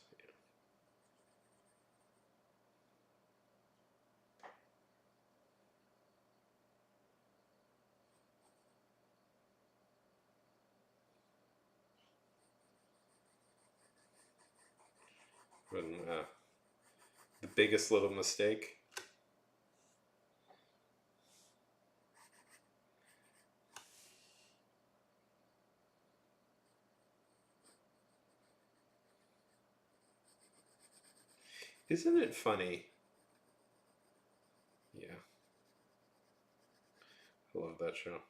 Speaker 1: When, the biggest little mistake. Isn't it funny? Yeah, I love that show.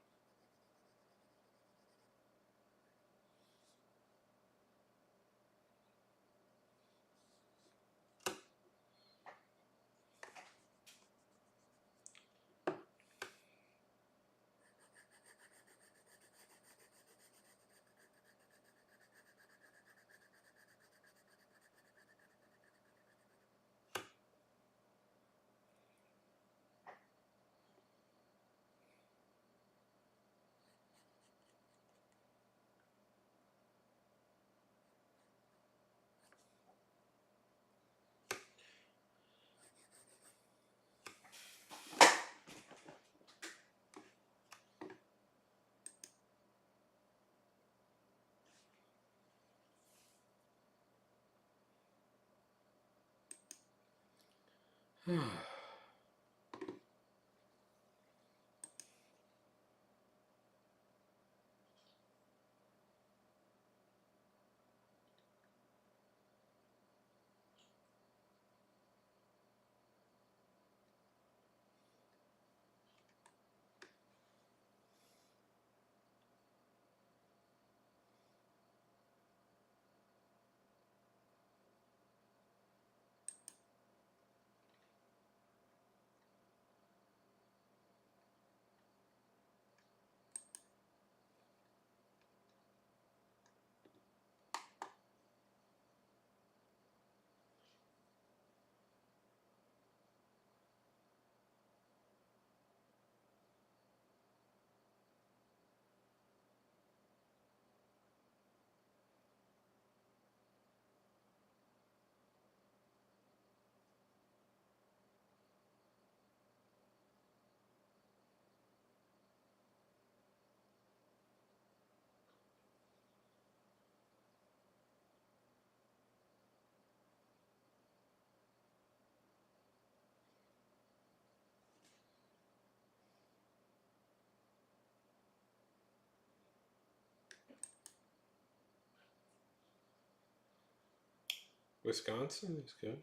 Speaker 1: Wisconsin is good.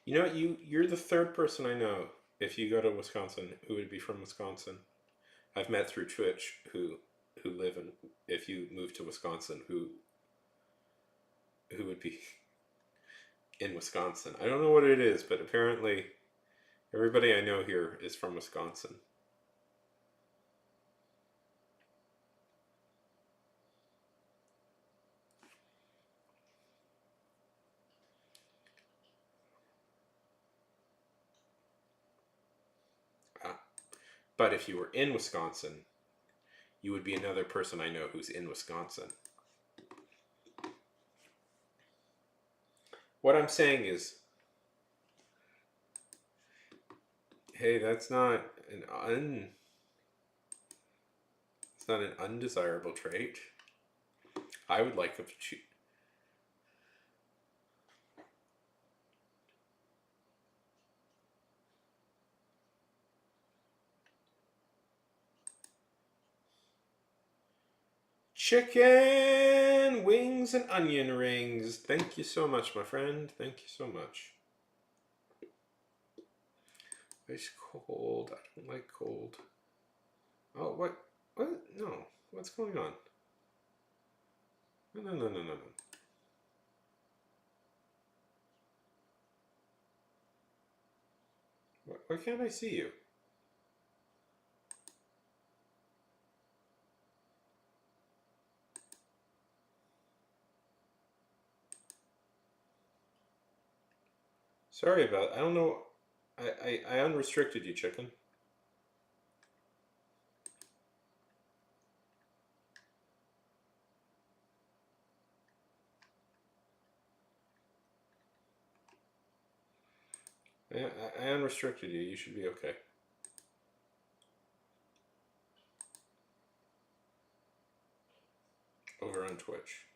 Speaker 1: You know, you're the third person I know. If you go to Wisconsin, who would be from Wisconsin? I've met through Twitch who live in. If you move to Wisconsin, who would be in Wisconsin? I don't know what it is, but apparently everybody I know here is from Wisconsin. Uh, but if you were in Wisconsin, you would be another person I know who's in Wisconsin. What I'm saying is, hey, that's not it's not an undesirable trait. I would like a chicken wings and onion rings. Thank you so much, my friend. Thank you so much. Ice cold. I don't like cold. Oh, what? What? No. What's going on? No, no, no, no, no, no. Why can't I see you? Sorry about. I don't know. I unrestricted you, chicken. I unrestricted you. You should be okay. Over on Twitch.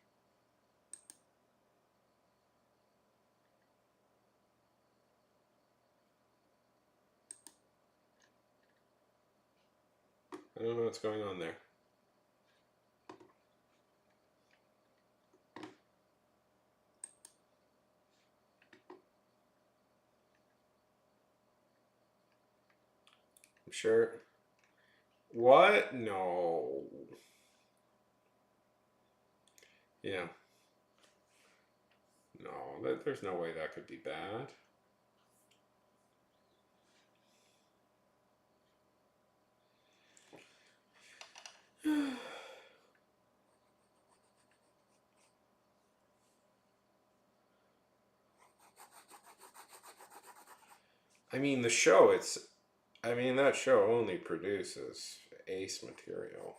Speaker 1: I don't know what's going on there. I'm sure. What? No. Yeah. No, there's no way that could be bad. I mean, the show, I mean, that show only produces ace material.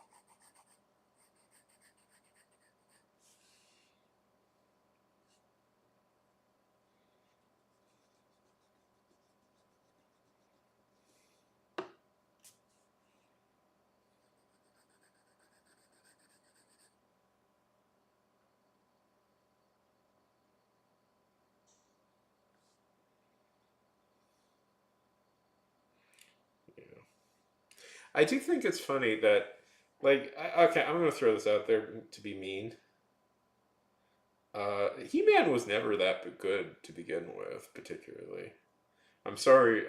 Speaker 1: Yeah. I do think it's funny that, like, okay, I'm going to throw this out there to be mean. He-Man was never that good to begin with, particularly. I'm sorry,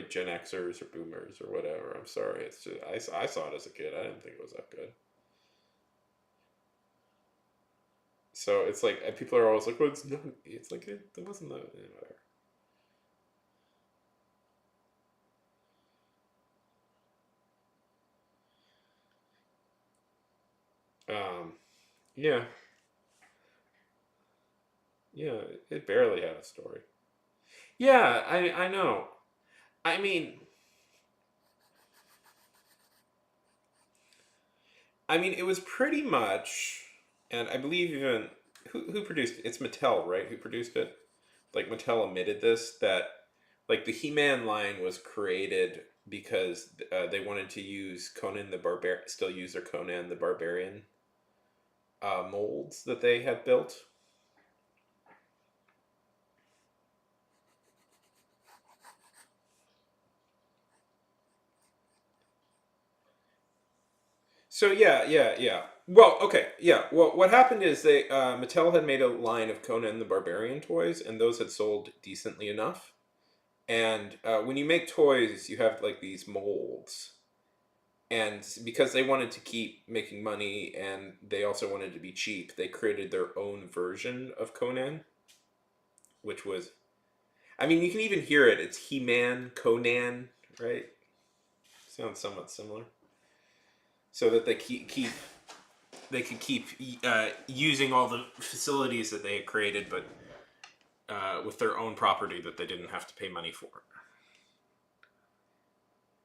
Speaker 1: Gen Xers or Boomers or whatever. I'm sorry. It's just I saw it as a kid. I didn't think it was that good. So it's like people are always like, "Well, it's not." It's like it wasn't that. Whatever. Yeah, yeah. It barely had a story. Yeah, I know. I mean, it was pretty much, and I believe even who produced it? It's Mattel, right? Who produced it? Like Mattel admitted this that like the He-Man line was created because they wanted to use Conan the Barbarian, still use their Conan the Barbarian. molds that they had built. So yeah. Well, okay, yeah. Well, what happened is they Mattel had made a line of Conan the Barbarian toys, and those had sold decently enough. And when you make toys, you have like these molds, and because they wanted to keep making money and they also wanted to be cheap, they created their own version of Conan, which was, I mean, you can even hear it. It's He-Man, Conan, right? Sounds somewhat similar. So that they could keep using all the facilities that they had created, but with their own property that they didn't have to pay money for.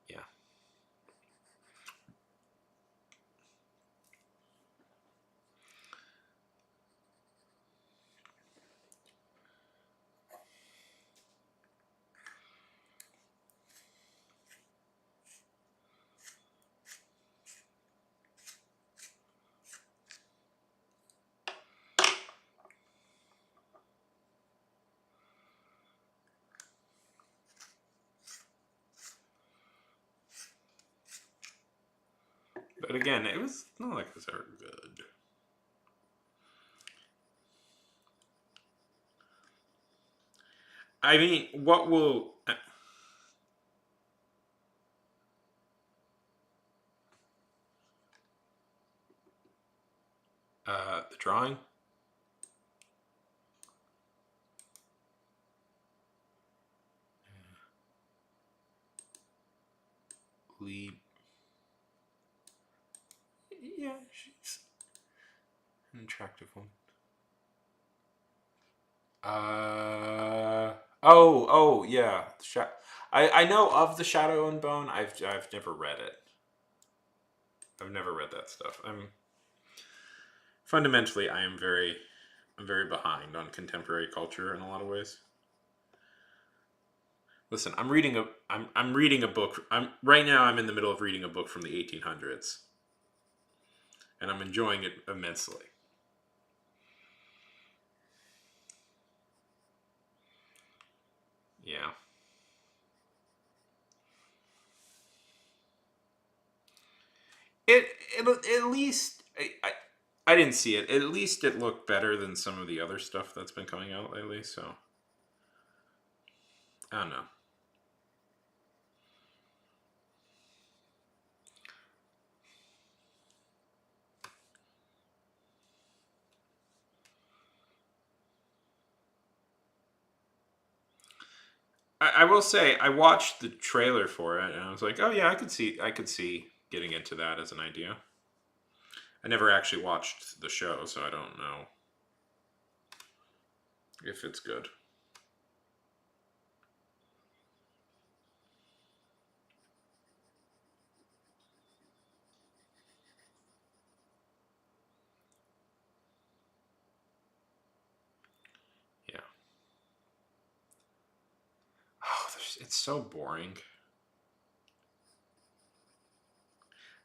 Speaker 1: Yeah. But again, it was not like it was ever good. I mean, what will the drawing? Lead. Yeah, she's an attractive one. Oh yeah. I know of the Shadow and Bone. I've never read it. I've never read that stuff. Fundamentally I'm very behind on contemporary culture in a lot of ways. Listen, I'm reading a book. I'm right now I'm in the middle of reading a book from the 1800s, and I'm enjoying it immensely. Yeah. It, at least I didn't see it. At least it looked better than some of the other stuff that's been coming out lately. So I don't know. I will say I watched the trailer for it and I was like, oh yeah, I could see getting into that as an idea. I never actually watched the show, so I don't know if it's good. Yeah. Oh, it's so boring.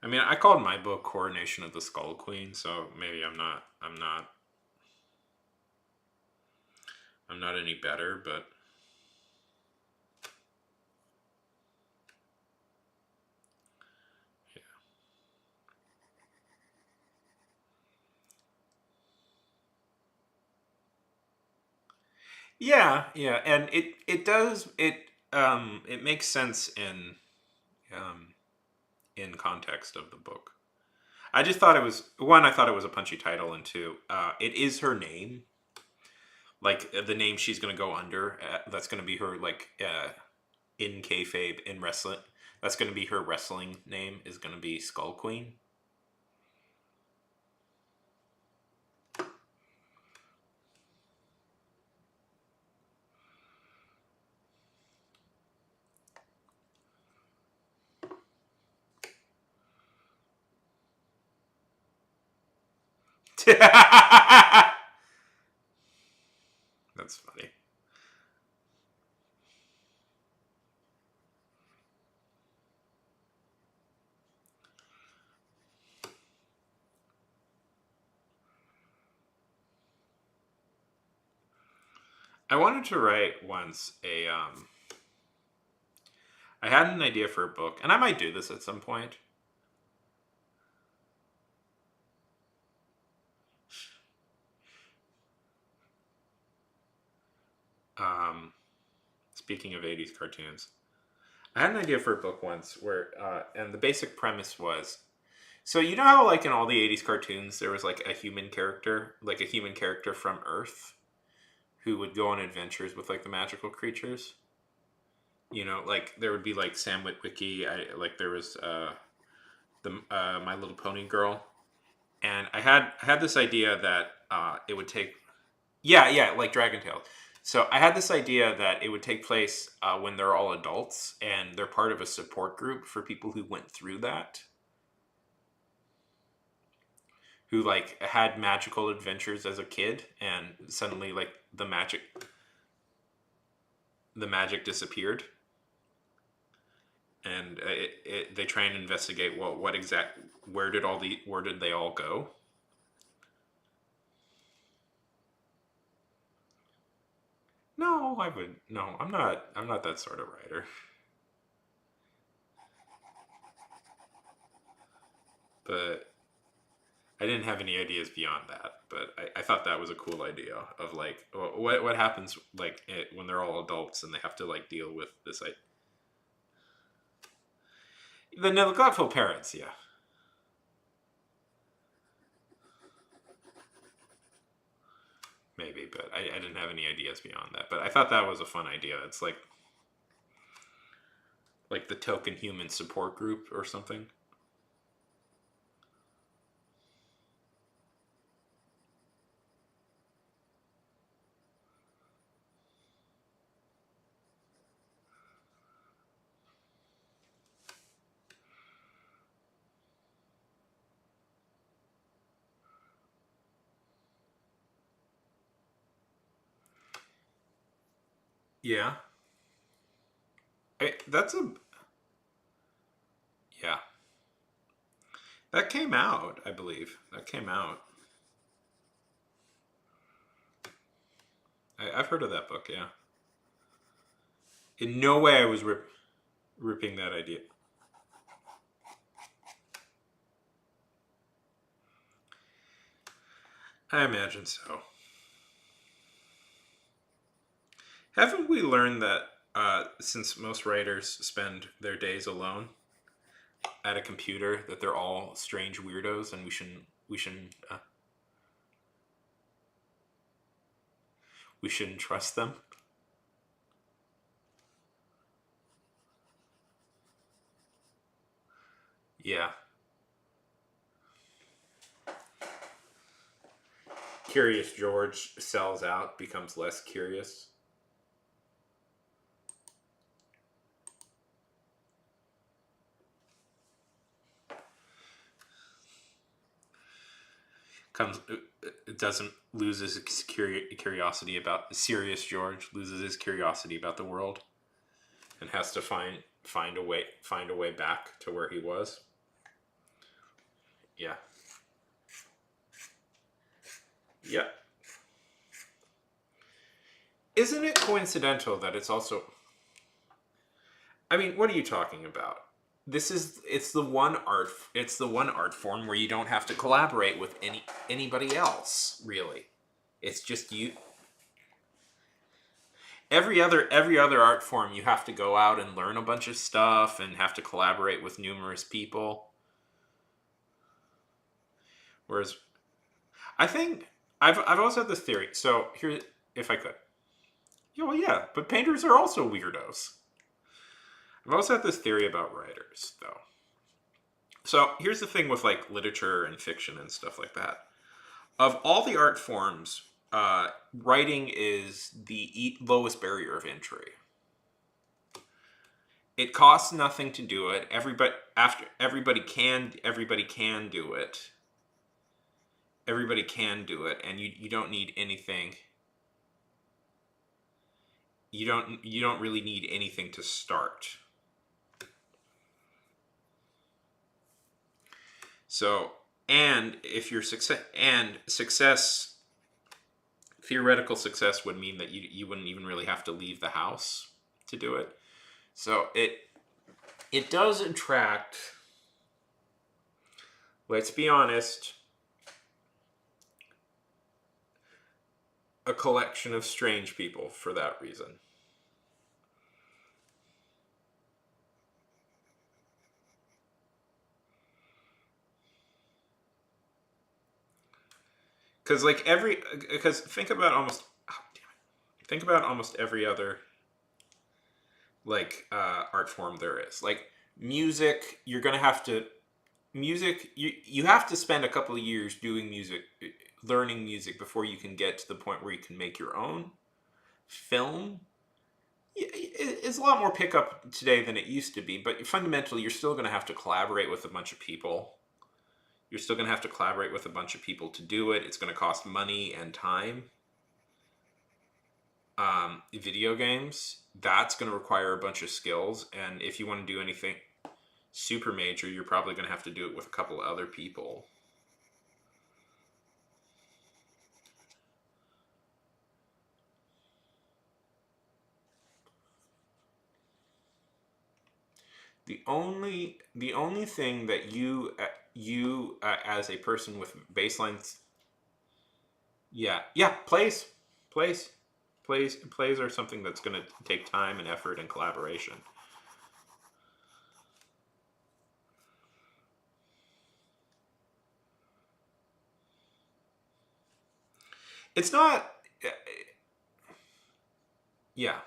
Speaker 1: I mean, I called my book "Coronation of the Skull Queen," so maybe I'm not any better, but yeah, and it makes sense um in context of the book. I just thought it was one. I thought it was a punchy title, and two, it is her name, like the name she's going to go under. That's going to be her like in kayfabe in wrestling. That's going to be her wrestling name. Is going to be Skull Queen. That's funny. I wanted to write once a I had an idea for a book, and I might do this at some point. Um, Speaking of 80s cartoons, I had an idea for a book once where, and the basic premise was, so you know how like in all the 80s cartoons there was like a human character from Earth who would go on adventures with like the magical creatures. You know, like there would be like Sam Witwicky. Like there was the My Little Pony girl, and I had this idea that it would take, yeah, yeah, like Dragon Tales. So I had this idea that it would take place when they're all adults and they're part of a support group for people who went through that, who like had magical adventures as a kid, and suddenly like the magic disappeared, and they try and investigate what exact where did they all go. No, I would no. I'm not that sort of writer. But I didn't have any ideas beyond that. But I thought that was a cool idea of like what happens like when they're all adults and they have to like deal with this like the neglectful parents. Yeah, maybe, but I didn't have any ideas beyond that. But I thought that was a fun idea. It's like the token human support group or something. Yeah, that's a yeah. That came out, I believe. That came out. I've heard of that book. Yeah. In no way I was ripping that idea. I imagine so. Haven't we learned that since most writers spend their days alone at a computer, that they're all strange weirdos, and we shouldn't trust them? Yeah. Curious George sells out, becomes less curious. Comes It doesn't loses his curiosity about Serious George loses his curiosity about the world and has to find a way back to where he was. Yeah. Yeah. Isn't it coincidental that it's also, I mean, what are you talking about? It's the one art form where you don't have to collaborate with anybody else, really. It's just you. Every other art form you have to go out and learn a bunch of stuff and have to collaborate with numerous people. Whereas I think I've always had this theory. So here, if I could, yeah, well, yeah, but painters are also weirdos. I've also had this theory about writers, though. So here's the thing with like literature and fiction and stuff like that. Of all the art forms, writing is the lowest barrier of entry. It costs nothing to do it. Everybody can do it. Everybody can do it, and you don't need anything. You don't really need anything to start. So, and if your success theoretical success would mean that you wouldn't even really have to leave the house to do it. So it does attract, let's be honest, a collection of strange people for that reason. Because because think about almost, oh, damn it. Think about almost every other art form there is. Like music, you're gonna have to music. You have to spend a couple of years doing music, learning music before you can get to the point where you can make your own. Film, it's a lot more pickup today than it used to be, but fundamentally, you're still going to have to collaborate with a bunch of people. You're still going to have to collaborate with a bunch of people to do it. It's going to cost money and time. Video games, that's going to require a bunch of skills, and if you want to do anything super major, you're probably going to have to do it with a couple of other people. The only thing that you as a person with baselines, yeah, yeah, plays plays are something that's going to take time and effort and collaboration. It's not, yeah,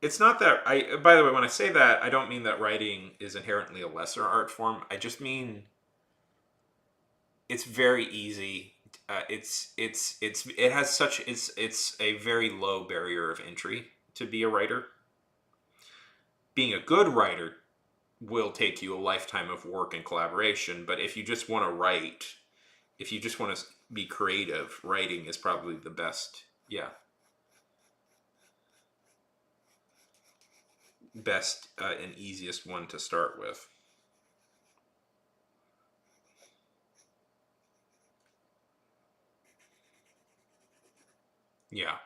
Speaker 1: it's not that I. By the way, when I say that, I don't mean that writing is inherently a lesser art form. I just mean it's very easy. It has such it's a very low barrier of entry to be a writer. Being a good writer will take you a lifetime of work and collaboration, but if you just want to write, if you just want to be creative, writing is probably the best. Yeah, best and easiest one to start with. Yeah.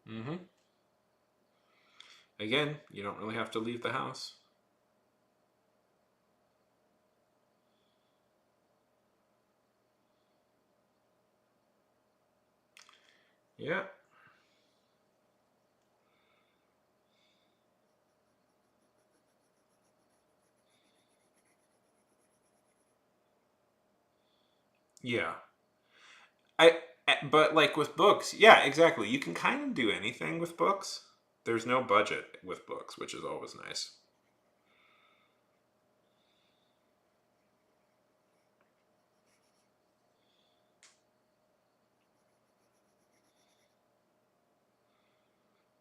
Speaker 1: Hmm. Again, you don't really have to leave the house. Yeah. Yeah. I but like with books, yeah, exactly. You can kind of do anything with books. There's no budget with books, which is always nice.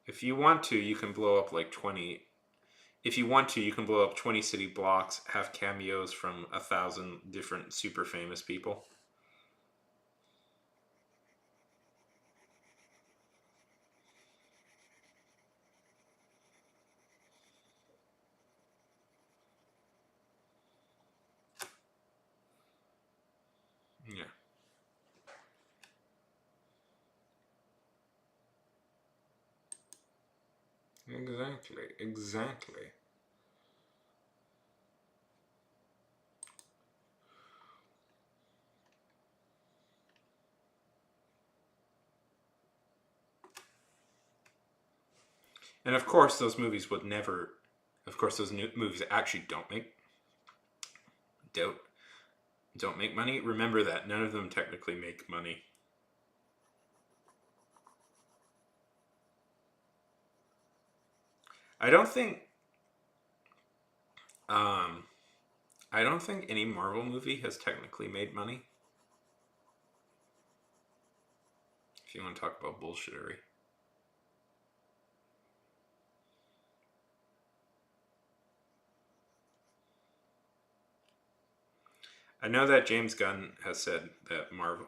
Speaker 1: If you want to, you can blow up like 20. If you want to, you can blow up 20 city blocks, have cameos from 1,000 different super famous people. Yeah. Exactly. Exactly. And of course, those movies would never. Of course, those new movies actually don't don't make money. Remember that none of them technically make money. I don't think. Um, I don't think any Marvel movie has technically made money. If you want to talk about bullshittery, I know that James Gunn has said that Marvel.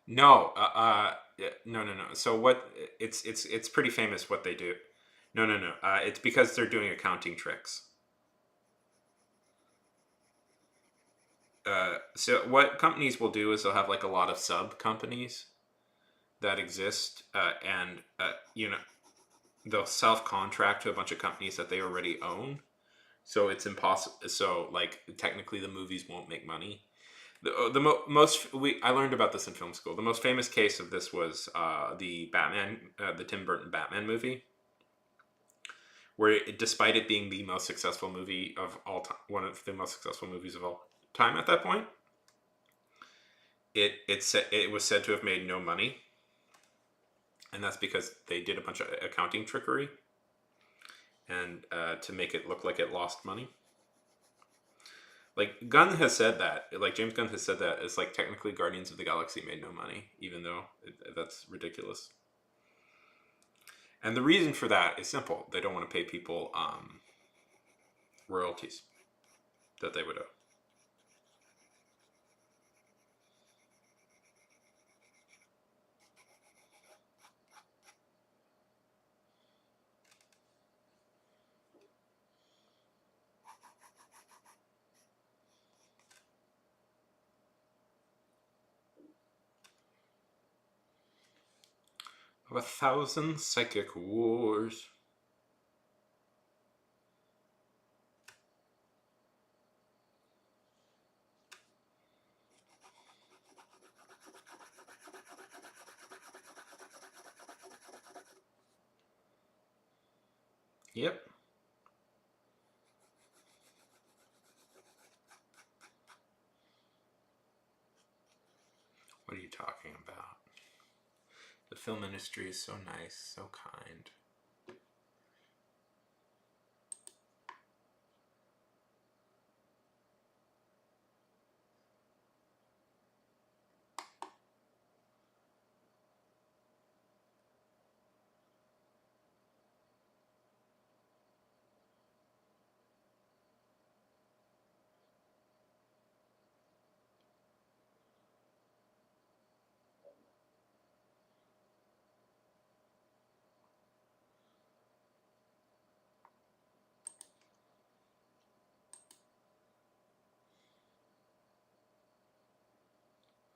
Speaker 1: No, no, no, no. So what? It's pretty famous what they do. No, no, no. It's because they're doing accounting tricks. So what companies will do is they'll have like a lot of sub companies that exist, and they'll self contract to a bunch of companies that they already own. So it's impossible. So like technically, the movies won't make money. Most we I learned about this in film school. The most famous case of this was the Batman, the Tim Burton Batman movie, where despite it being the most successful movie of all time, one of the most successful movies of all time at that point, it was said to have made no money, and that's because they did a bunch of accounting trickery and to make it look like it lost money. Like Gunn has said that, like James Gunn has said that it's like technically Guardians of the Galaxy made no money, even though that's ridiculous. And the reason for that is simple: they don't want to pay people royalties that they would owe. Of a thousand psychic wars. Yep. What are you talking about? The film industry is so nice, so kind.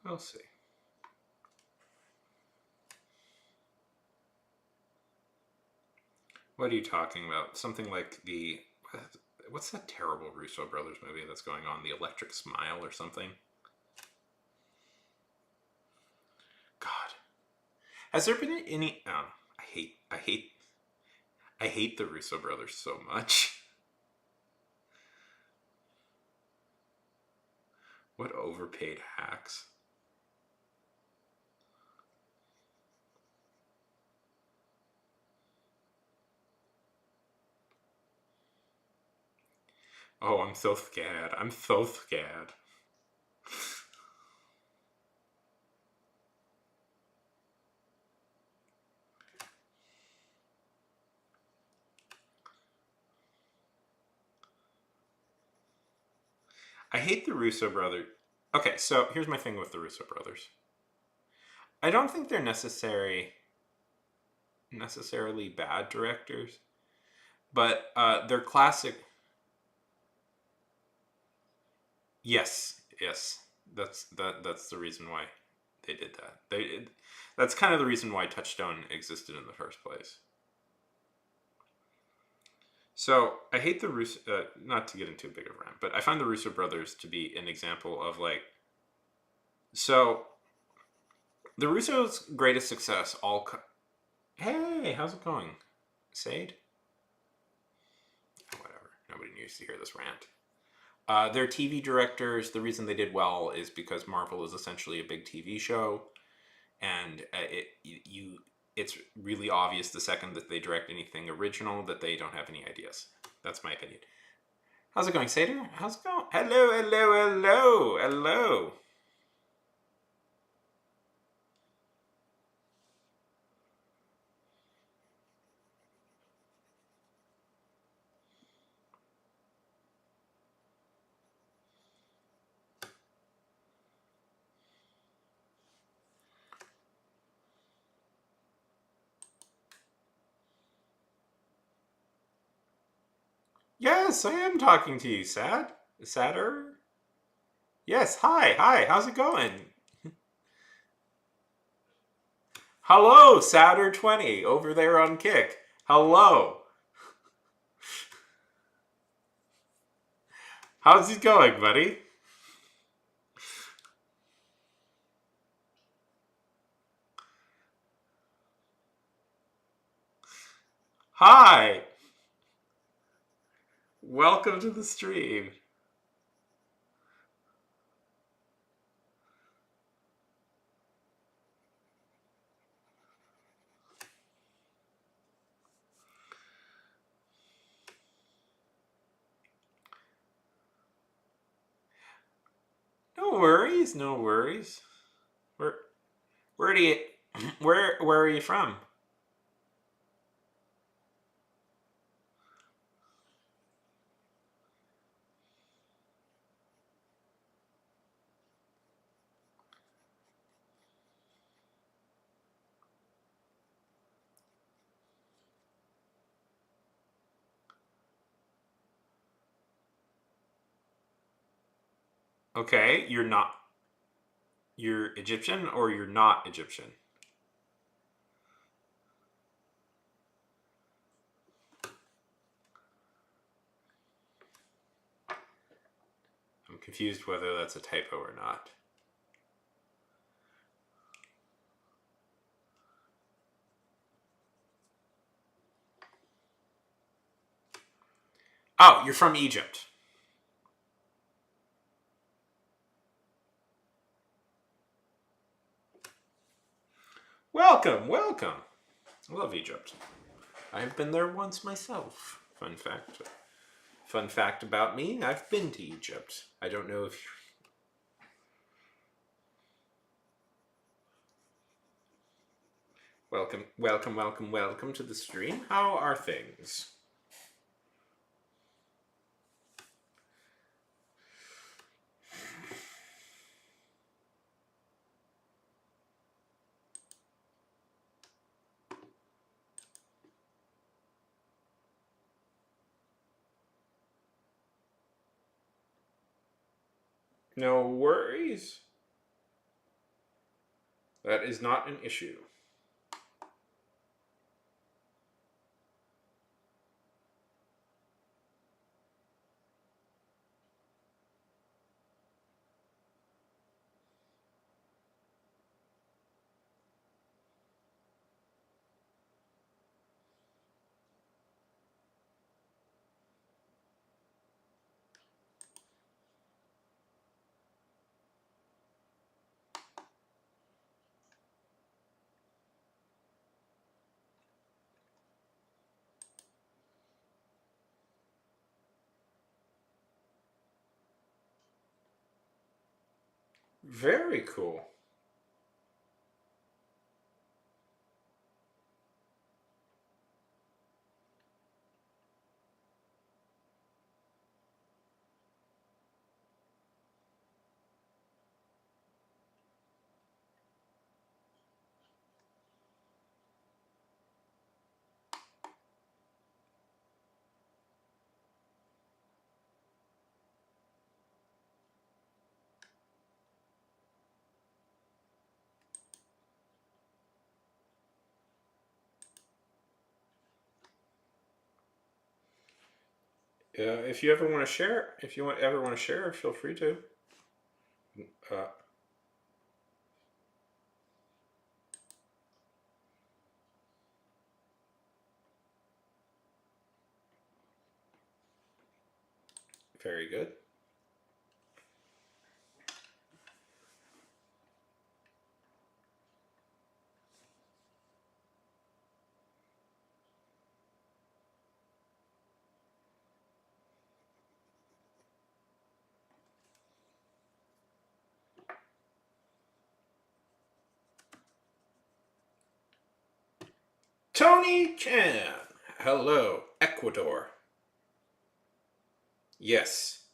Speaker 1: We'll see. What are you talking about? Something like the what's that terrible Russo brothers movie that's going on? The Electric Smile or something? God, has there been any? Oh, I hate the Russo brothers so much. What overpaid hacks? Oh, I'm so scared. I'm so scared. I hate the Russo brothers. Okay, so here's my thing with the Russo brothers. I don't think they're necessarily bad directors, but they're classic. Yes, yes, that's the reason why they did that. That's kind of the reason why Touchstone existed in the first place. So I hate the Russo. Not to get into a big of a rant, but I find the Russo brothers to be an example of like. So the Russo's greatest success Hey, how's it going, Sade? Whatever. Nobody needs to hear this rant. Their TV directors. The reason they did well is because Marvel is essentially a big TV show, and it's really obvious the second that they direct anything original that they don't have any ideas. That's my opinion. How's it going, Seder? How's it going? Hello, hello, hello, hello. Yes, I am talking to you, Sadder. Yes, hi, how's it going? Hello, Sadder20 over there on Kick. Hello. How's it going, buddy? Hi. Welcome to the stream. No worries, no worries. Where where do you where are you from? Okay, you're Egyptian or you're not Egyptian? I'm confused whether that's a typo or not. Oh, you're from Egypt. Welcome, welcome. I love Egypt. I've been there once myself. Fun fact. Fun fact about me, I've been to Egypt. I don't know if you... Welcome to the stream. How are things? No worries. That is not an issue. Very cool. If you ever want to share, ever want to share, feel free to. Uh, Very good. Tony Chan. Hello, Ecuador. Yes.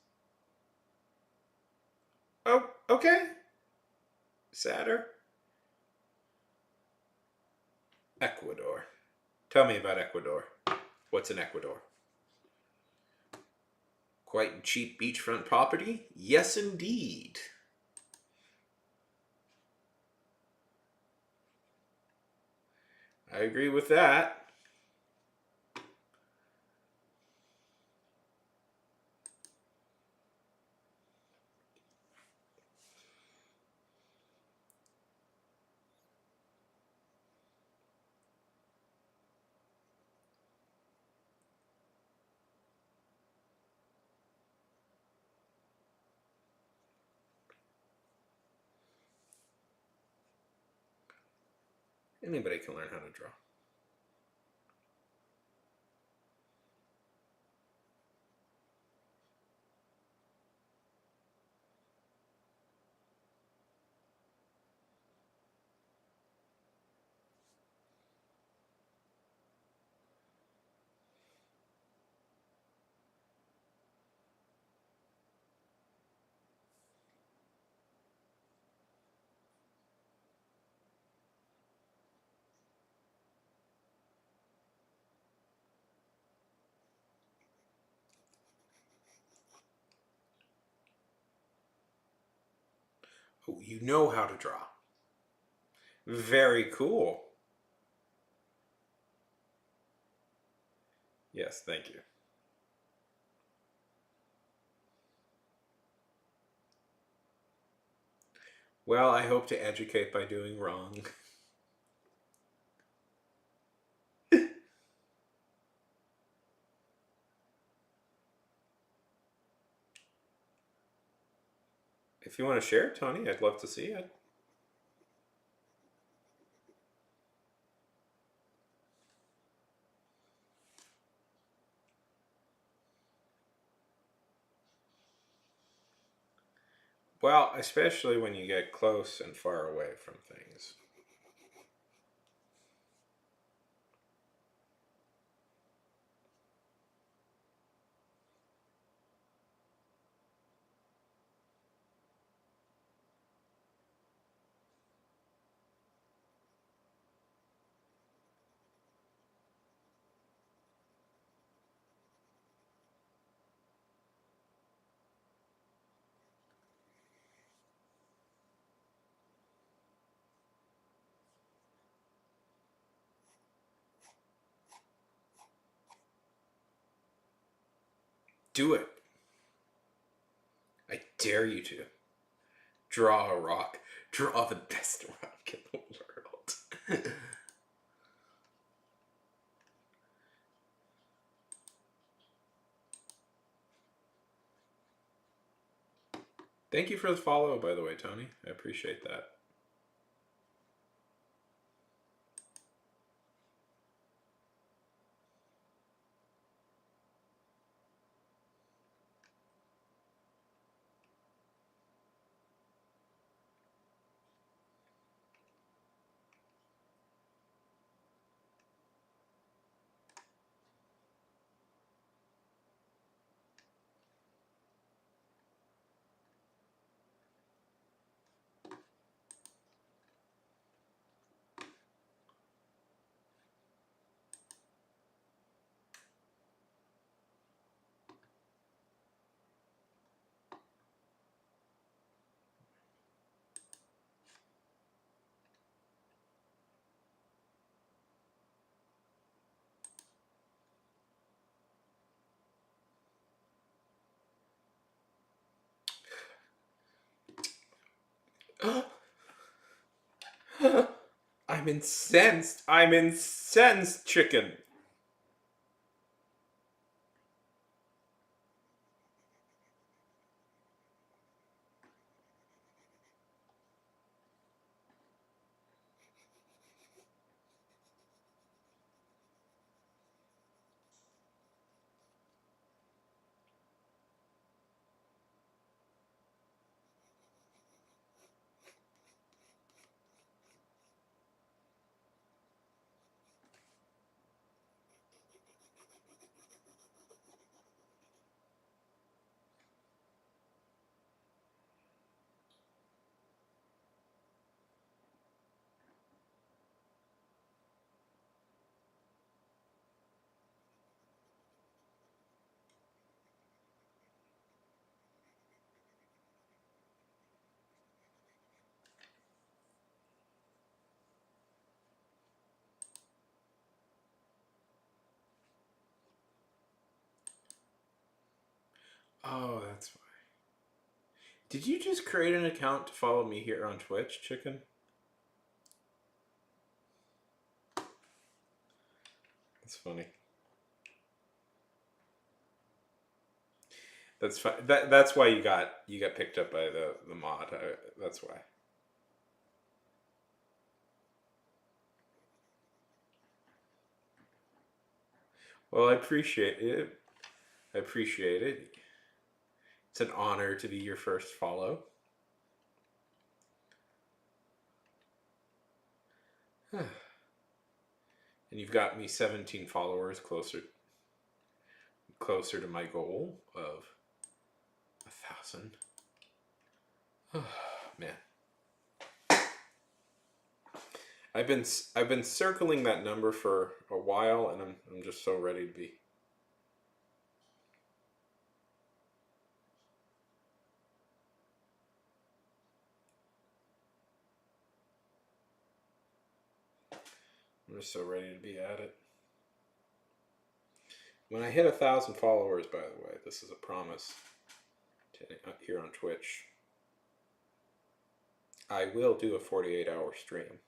Speaker 1: Oh, okay. Sadder. Ecuador. Tell me about Ecuador. What's in Ecuador? Quite cheap beachfront property? Yes, indeed. I agree with that. Anybody can learn how to draw. Oh, you know how to draw. Very cool. Yes, thank you. Well, I hope to educate by doing wrong. If you want to share, Tony, I'd love to see it. Well, especially when you get close and far away from things. Do it. I dare you to. Draw a rock. Draw the best rock in the world. Thank you for the follow, by the way, Tony. I appreciate that. I'm incensed. I'm incensed, chicken. Oh, that's why. Did you just create an account to follow me here on Twitch, chicken? That's funny. That's fine. That's why you got picked up by the mod. That's why. Well, I appreciate it. I appreciate it. It's an honor to be your first follow. And you've got me 17 followers closer to my goal of 1,000. Oh, man. I've been circling that number for a while, and I'm just so ready to be. I'm just so ready to be at it. When I hit 1,000 followers, by the way, this is a promise here on Twitch. I will do a 48-hour stream.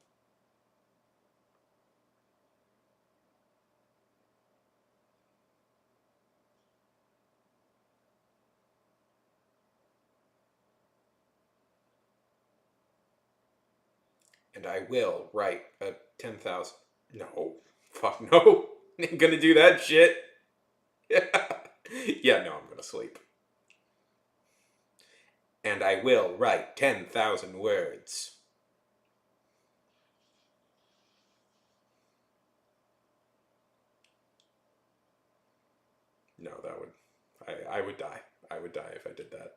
Speaker 1: And I will write a 10,000. No. Fuck no. Ain't gonna do that shit. Yeah, no, I'm gonna sleep. And I will write 10,000 words. No, that would. I would die. I would die if I did that.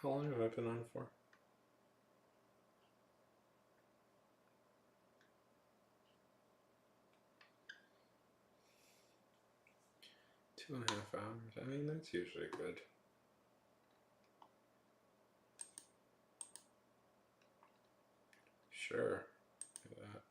Speaker 1: How long have I been on for? Two and a half hours. I mean, that's usually good. Sure. Do that.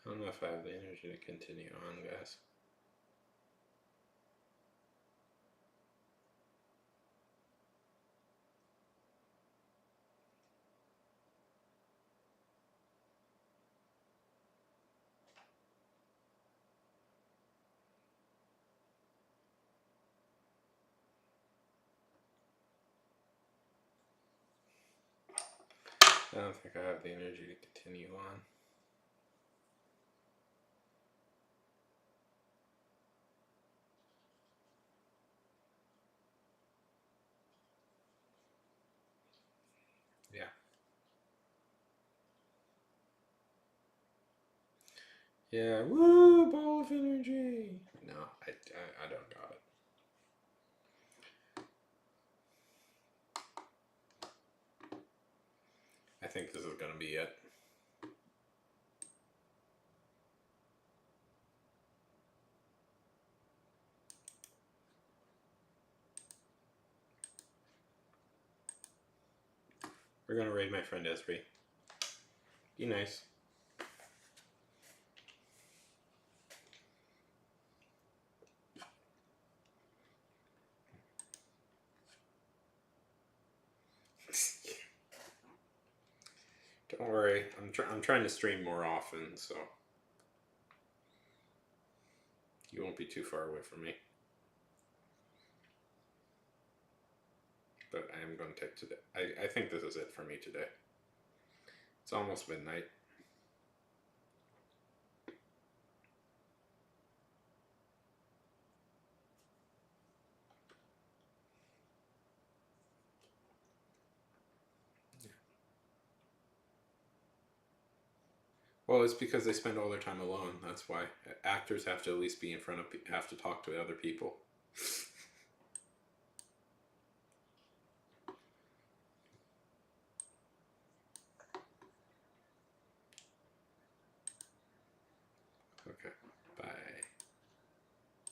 Speaker 1: I don't know if I have the energy to continue on, guys. I don't think I have the energy to continue on. Yeah. Yeah. Woo! Ball of energy. No, I don't got it. I think this is gonna be it. We're gonna raid my friend Esri. Be nice. Don't worry. I'm trying to stream more often, so you won't be too far away from me. But I am going to take today. I think this is it for me today. It's almost midnight. Well, it's because they spend all their time alone. That's why actors have to at least be in front of, have to talk to other people. Okay.